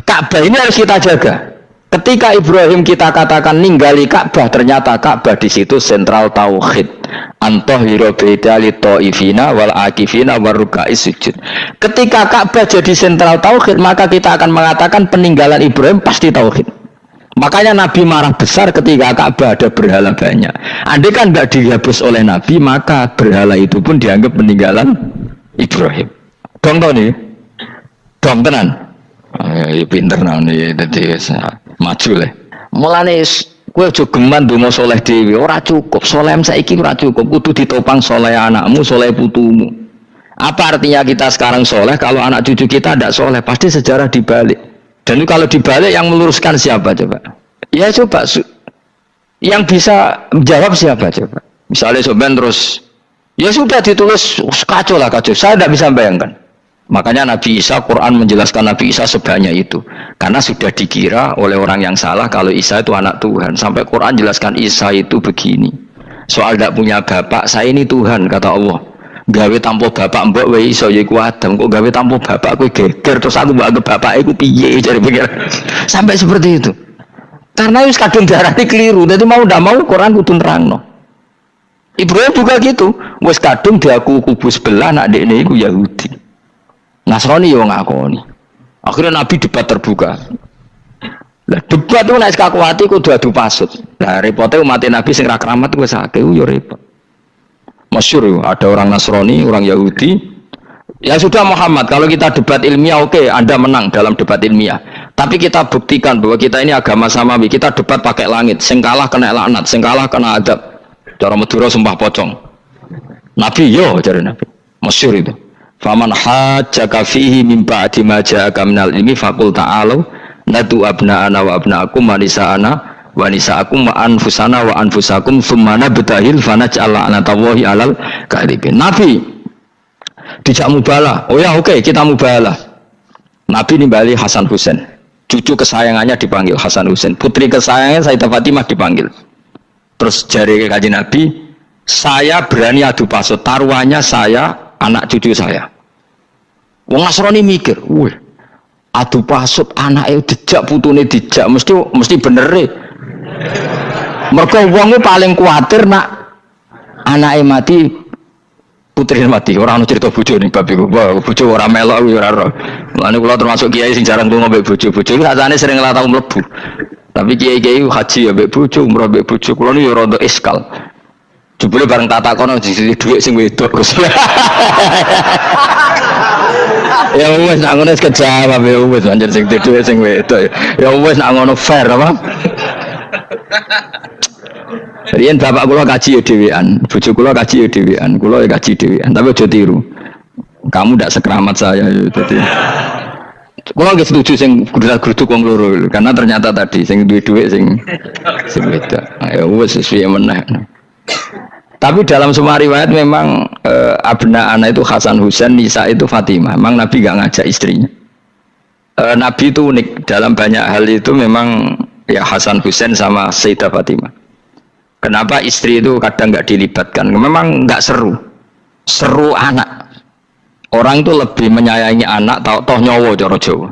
Ka'bah ini harus kita jaga. Ketika Ibrahim kita katakan ninggali Ka'bah, ternyata Ka'bah di situ sentral tauhid. Antahhiru baitali ta'ifina wal akifina waruka'is sujud. Ketika Ka'bah jadi sentral tauhid, maka kita akan mengatakan peninggalan Ibrahim pasti tauhid. Makanya Nabi marah besar ketika Ka'bah ada berhala banyak. Andai kan nggak dihapus oleh Nabi, maka berhala itu pun dianggap peninggalan Ibrahim. Dong tau nih, dong tenan. Ya pinter nih, jadi maju lah. Mulane kowe aja geman donga saleh dhewe, ora cukup. Saleh saiki ora cukup, kudu ditopang saleh anakmu, saleh putumu. Apa artinya kita sekarang saleh kalau anak cucu kita tidak saleh? Pasti sejarah dibalik. Dan itu kalau dibalik yang meluruskan siapa coba? Ya coba yang bisa menjawab siapa coba? Misalnya soben terus ya sudah ditulis kacau lah kacau. Saya tidak bisa bayangkan. Makanya Nabi Isa, Quran menjelaskan Nabi Isa sebanyak itu. Karena sudah dikira oleh orang yang salah kalau Isa itu anak Tuhan. Sampai Quran jelaskan Isa itu begini. Soal tidak punya bapak, saya ini Tuhan, kata Allah. Gawe tanpa bapak mbok wae iso ya iku Adam. Kok gawe tanpa bapak kowe geger terus aku mbok anggap bapak iku piye jare pikir. Sampai seperti itu. Karena wis kadung darane keliru. Dadi mau ndak mau Quran kudu nerangno. Ibrahim juga gitu. Wis kadung diaku kubu sebelah nak dekne iku Yahudi. Nasrani yo ngakoni. Akhirnya Nabi debat terbuka. Lah debat itu nek kakuati kudu adu pasut. Lah repote umat Nabi sing ra keramat wis akeh yo repot. Masyhur ada orang Nasrani, orang Yahudi. Ya sudah Muhammad, kalau kita debat ilmiah oke, Anda menang dalam debat ilmiah. Tapi kita buktikan bahwa kita ini agama samawi. Kita debat pakai langit, sing kalah kena laknat, sing kalah kena adab. Cara Madura sumpah pocong. Nabi yo cari Nabi. Masyhur itu. Faman hajjaka fihi min ba'di ma ja'aka minal ilmi faqul ta'alu nadu abna'ana wa abna'akum wa nisa'ana wa nisa'akum wa anfusana wa anfusakum thumma nabtahil fanaj'al la'natallahi 'alal kadhibin. Nabi dijak mubalah. Oh ya oke, kita mubalah. Nabi nimbali Hasan Husain. Cucu kesayangannya dipanggil Hasan Husain. Putri kesayangannya Sayyidah Fatimah dipanggil. Terus jari Kanjeng Nabi, saya berani adu pasut, taruhannya saya anak cucu saya. Wong Nasrani mikir, wih, adu pasut anake dijak putune dijak mesti bener e. Mergo wonge paling kuatir nak anake mati putri mati, orang ono cerita bojo ning bab iku. Wah, bojo ora melok ora ora. Mulane kula termasuk kiai sing jarang lunga mbek bojo. Bojo iki sakjane sering ora tau mlebu. Tapi kiai-kiai haji ya mbek bojo, umrah mbek bojo. Kula niku ya rada iskal. Jebule bareng tak takono sing dhuwit sing wedok. Ya wis nak ngono kejawab ya wis anjen sing dhuwit sing wedok. Ya wis nak ngono fair apa? Riyen bapak kula kaji ya dhewean, bojo kula kaji ya dhewean, kula ya kaji dhewean, tapi aja tiru. Kamu ndak sekeramat saya dadi. Kula nggih setuju sing grudak-gruduk wong loro karena ternyata tadi sing duwe dhuwit sing beda. Ya wis sesuai meneh. Tapi dalam semua riwayat memang abna ana itu Hasan Husain, Nisa itu Fatimah. Memang Nabi enggak ngajak istrinya. Nabi itu unik dalam banyak hal itu memang ya Hasan Husain sama Sayyidah Fatimah. Kenapa istri itu kadang nggak dilibatkan? Memang nggak seru, seru anak. Orang itu lebih menyayangi anak, toh nyowo cara Jawa.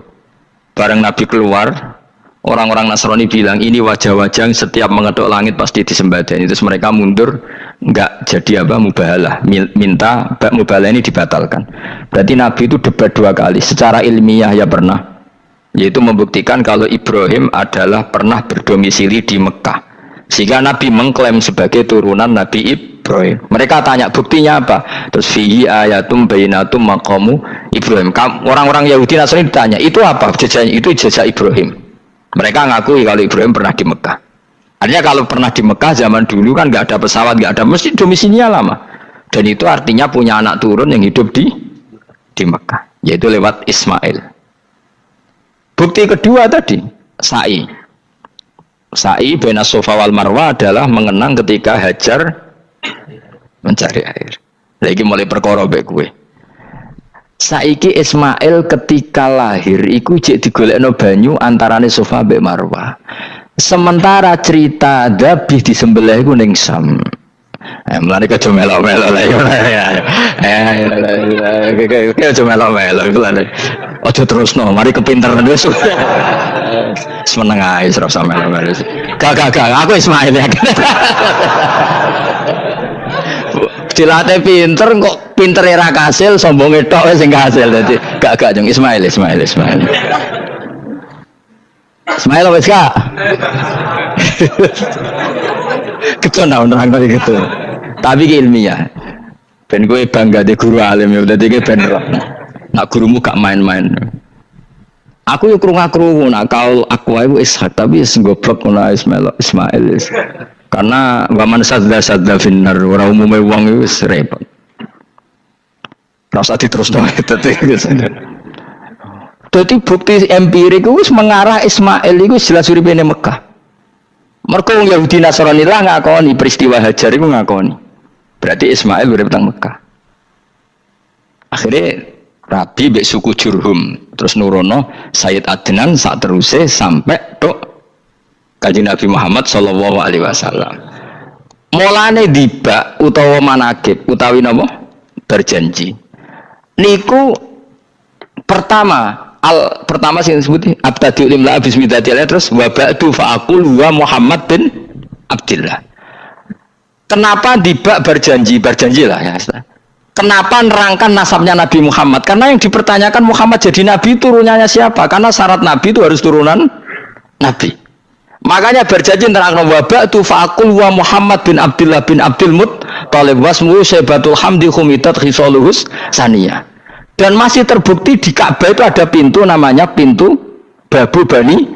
Bareng Nabi keluar, orang-orang Nasrani bilang ini wajah-wajah setiap mengetuk langit pasti disembadani. Terus mereka mundur, nggak jadi apa mubahalah, minta mubahalah ini dibatalkan. Berarti Nabi itu debat 2 kali. Secara ilmiah ya pernah, yaitu membuktikan kalau Ibrahim adalah pernah berdomisili di Mekah. Sehingga Nabi mengklaim sebagai turunan Nabi Ibrahim. Mereka tanya buktinya apa? Terus fihi ayatum bainatum maqamu Ibrahim. Orang-orang Yahudi Nasrani ditanya, itu apa? Jejaknya itu jejak Ibrahim. Mereka ngakui kalau Ibrahim pernah di Mekah. Artinya kalau pernah di Mekah zaman dulu kan nggak ada pesawat, nggak ada, mesti domisilinya lama. Dan itu artinya punya anak turun yang hidup di Mekah, yaitu lewat Ismail. Bukti kedua tadi, sa'i. Sa'i baina Safa wal Marwah adalah mengenang ketika Hajar mencari air. Lagi mulai perkara mbek kowe. Saiki Ismail ketika lahir iku jek digolekno banyu antarane Safa mbek Marwah. Sementara cerita Dzabih disembelih iku ning Sam. Mulane kejo melok-melok lha ya. Kejo melok-melok iku lha. Aja terusno, mari kepinteran wis. Semeneng ae ora usah melok-melok. Gak, aku Ismail ya. Dilatih pinter kok pintere ra kasil, sombonge tok wis sing kasil dadi gak jeng Ismail. Ismail wis gak. Keton nerang gitu. Tapi ki ilmiah. Ben kowe bangga di guru alim ya dadi ki ben nak gurumu gak main-main. Aku yo krungu-krungu nak kaul aku iku Ishak tapi wis goblok ngono Ismail. Karena waman sadda finnar ora umume wong iku wis repot. Rasa diterusno dadi bukti empirik wis mengarah Ismail iku jelas uripe ning Mekah. Mergo wong Yahudi Nasrani lah ngakoni peristiwa Hajar iku ngakoni. Berarti Ismail urip teng Mekah. Akhirnya Rabi mbek suku Jurhum terus nurono Sayyid Adnan sak teruse sampai tok Kanjeng Nabi Muhammad sallallahu alaihi wasallam. Mulane dibak utawa manakib utawi napa berjanji. Niku pertama sing disebut abtadiul imla bismillah terus wa ba'du fa'aqul wa Muhammad bin Abdullah. Kenapa dibak berjanji lah ya. Kenapa nerangkan nasabnya Nabi Muhammad? Karena yang dipertanyakan Muhammad jadi Nabi turunannya siapa? Karena syarat Nabi itu harus turunan Nabi. Makanya berjanji nerangkan wabak tu fa'akul wa Muhammad bin Abdullah bin Abdul Muttalib wasmu syaibatul hamdi khumitat khisaluhus saniyah. Dan masih terbukti di Ka'bah itu ada pintu namanya pintu Babu Bani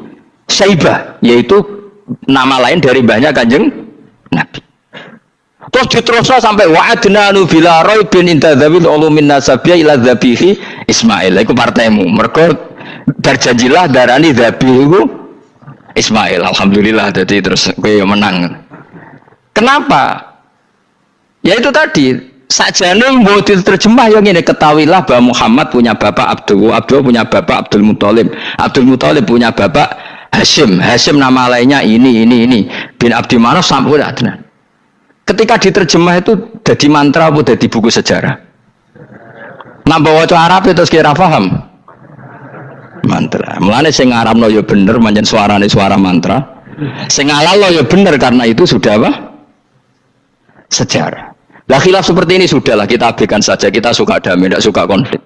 Syaibah, yaitu nama lain dari banyak Kanjeng Nabi. Terus diterusnya sampai wa'adnanu bila raibin intadzawil ulumin nasabiyah ila dzabihi Ismail. Itu partaimu. Mereka berjanjilah darani dzabihu Ismail. Alhamdulillah jadi terus gue menang. Kenapa? Ya itu tadi sajane mbok diterjemah yang ini ketahuilah bahwa Muhammad punya bapak Abdullah punya bapak Abdul Muthalib punya bapak Hashim nama lainnya ini bin Abdi Manaf sampai Adnan. Ketika diterjemah itu jadi mantra atau jadi buku sejarah. Nambah waca Arab itu kira paham. Mantra. Mulane sing ngarapno ya bener pancen suarane suara mantra. Sing ngalalo ya bener karena itu sudah apa? Sejarah. Lah khilaf seperti ini sudahlah kita abaikan saja, kita suka damai, tidak suka konflik.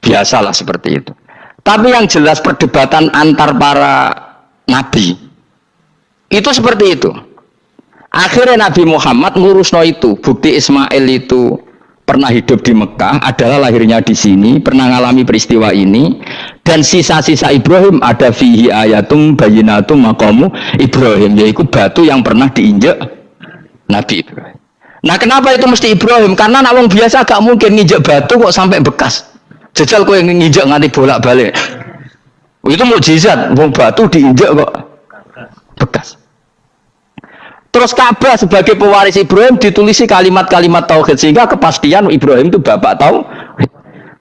Biasalah seperti itu. Tapi yang jelas perdebatan antar para nabi itu seperti itu. Akhirnya Nabi Muhammad ngurusno itu. Bukti Ismail itu pernah hidup di Mekah, adalah lahirnya di sini, pernah mengalami peristiwa ini, dan sisa-sisa Ibrahim ada fihi ayatum bayinatum maqamu Ibrahim, yaitu batu yang pernah diinjak Nabi Ibrahim. Nah kenapa itu mesti Ibrahim? Karena nak wong biasa gak mungkin nginjak batu kok sampai bekas. Jajal kok yang nginjak nganti bolak-balik. Itu mukjizat, wong batu diinjak kok bekas. Terus Ka'bah sebagai pewaris Ibrahim ditulisi kalimat-kalimat tauhid sehingga kepastian Ibrahim itu bapak tauhid.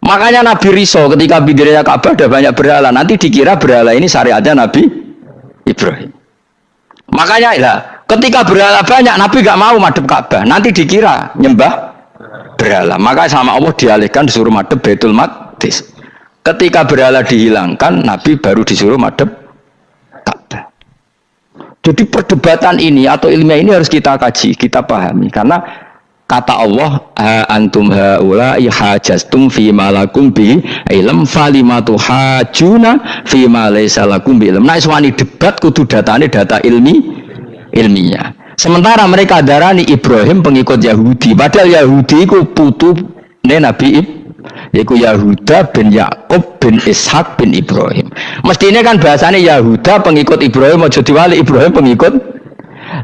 Makanya Nabi Riso ketika bidirinya Ka'bah ada banyak berhala, nanti dikira berhala ini syariatnya Nabi Ibrahim. Makanya lah, ketika berhala banyak Nabi gak mau madhep Ka'bah, nanti dikira nyembah berhala. Maka sama Allah dialihkan disuruh madhep Baitul Maqdis. Ketika berhala dihilangkan, Nabi baru disuruh madhep Ka'bah. Jadi perdebatan ini atau ilmiah ini harus kita kaji, kita pahami. Karena kata Allah, antum haula'i hajastum fi ma lakum bi ilm falimatu hajuna fi ma laysa lakum bi ilm. Nah, iswani debat kudu datane data ilmiah. Sementara mereka darani Ibrahim pengikut Yahudi, padahal Yahudi iku putune Nabi Ibrahim, yaitu Yahuda bin Yakub bin Ishak bin Ibrahim. Mestinya kan bahasanya Yahuda pengikut Ibrahim, aja diwali Ibrahim pengikut.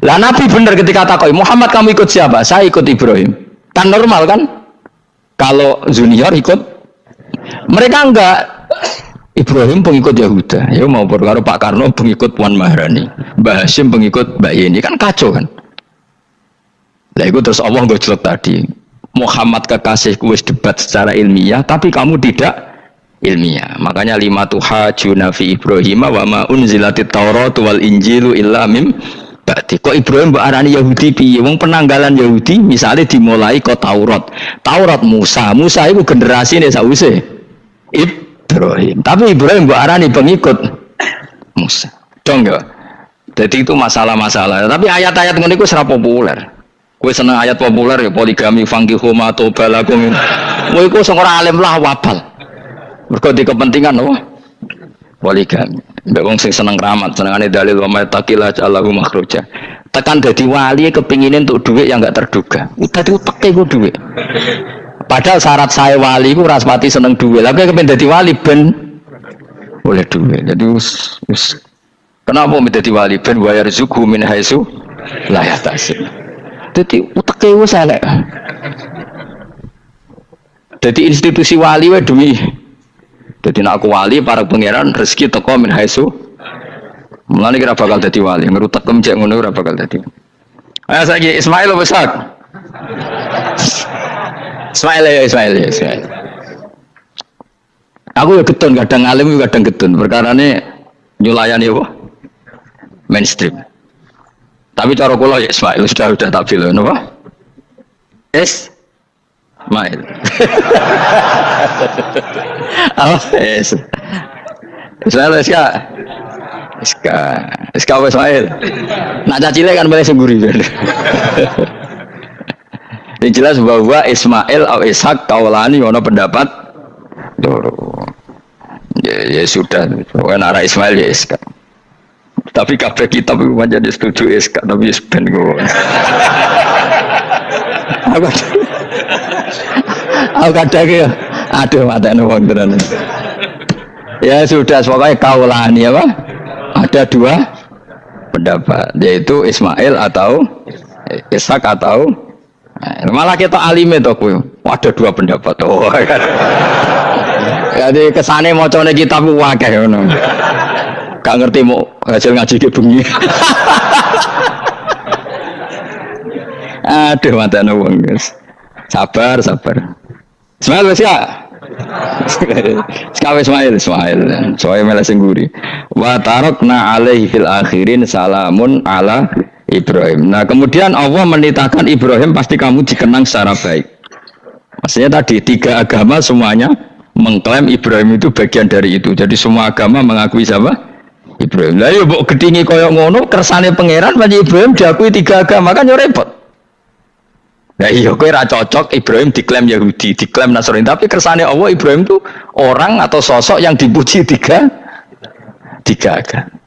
Lah Nabi benar ketika takoi, Muhammad kamu ikut siapa? Saya ikut Ibrahim. Kan normal kan? Kalau junior ikut, mereka enggak. Ibrahim pengikut Yahuda. Ya mau perkara Pak Karno pengikut Puan Maharani, Mbah Hashim pengikut Mbak Yeni, kan kacau kan? Lah itu terus Allah ngejlok tadi. Muhammad kekasihku wis debat secara ilmiah, tapi kamu tidak ilmiah. Makanya lima tuhajuna fi Ibrahim wa ma unzilatit Taurat wal Injilu illa mim ba'di. Kok Ibrahim mbok arani Yahudi piye? Wong penanggalan Yahudi misalnya dimulai kok Taurat. Taurat Musa itu generasine sause Ibrahim. Tapi Ibrahim mbok arani pengikut Musa. Dong ya. Jadi itu masalah-masalah. Tapi ayat-ayat ngene iku ora populer. Kowe seneng ayat populer ya poligami fangkihu ma tobalakum. Kowe iku sing ora alim lah wabal. Mergo di kepentingan apa? Poligami. Mbek wong sing seneng keramat, senengane dalil wa may taqila Allahu makhruja. Tekan dadi wali kepingine untuk duit yang enggak terduga. Dadi uteke ku duit. Padahal syarat saya wali ku ora pati seneng duit. Lah kowe kepen dadi wali ben oleh duit. Jadi wis kenapa menjadi wali ben wa yarzuqhu min haitsu la yahtasib. Jadi uteke wis elek. Jadi institusi wali wae duwi. Jadi nek aku wali para pangeran rezeki teko min haitsu. Mulane kira bakal dadi wali, ngrutek kemjek ngono ora bakal dadi. Ayo saiki Ismail wis sak. Ismail. Aku ya getun kadang alim kadang getun. Perkarane nyulayani apa? Mainstream. Tapi cara kula ya Ismail sudah tak bilang apa? Ismail. Oh, Ismail Iska Ismail. Nak cacile kan boleh sengguri. Yang jelas bahwa Ismail atau Ishak kaulani ono pendapat loro. Ya sudah, pokoknya arah Ismail ya Iska. Tapi kabeh kitab itu menjadi setuju Iska, tapi ben go. Aku kadang ya, aduh matane wong tenan. Ya sudah, pokoknya kaulani apa? Ada dua pendapat, yaitu Ismail atau Ishak atau malah kita alime to kowe. Ada dua pendapat. Oh kan. Jadi kesane macane kitab akeh ngono. Gak ngerti mau hasil ngaji ke bengi. Aduh matane wong guys. Sabar. Ismail wis ya. Sekawe Ismail. Soale mele sing nguri. Wa tarakna alaihi fil akhirin salamun ala Ibrahim. Nah, kemudian Allah menitahkan Ibrahim pasti kamu dikenang secara baik. Maksudnya tadi tiga agama semuanya mengklaim Ibrahim itu bagian dari itu. Jadi semua agama mengakui siapa? Ibrahim. Lah yo mbok gedhingi kaya ngono kersane pangeran panjenengan Ibrahim diakui tiga agama kan yo repot. Nah iya kowe ra cocok Ibrahim diklaim Yahudi, diklaim Nasrani, tapi kersane Allah Ibrahim itu orang atau sosok yang dipuji tiga kan.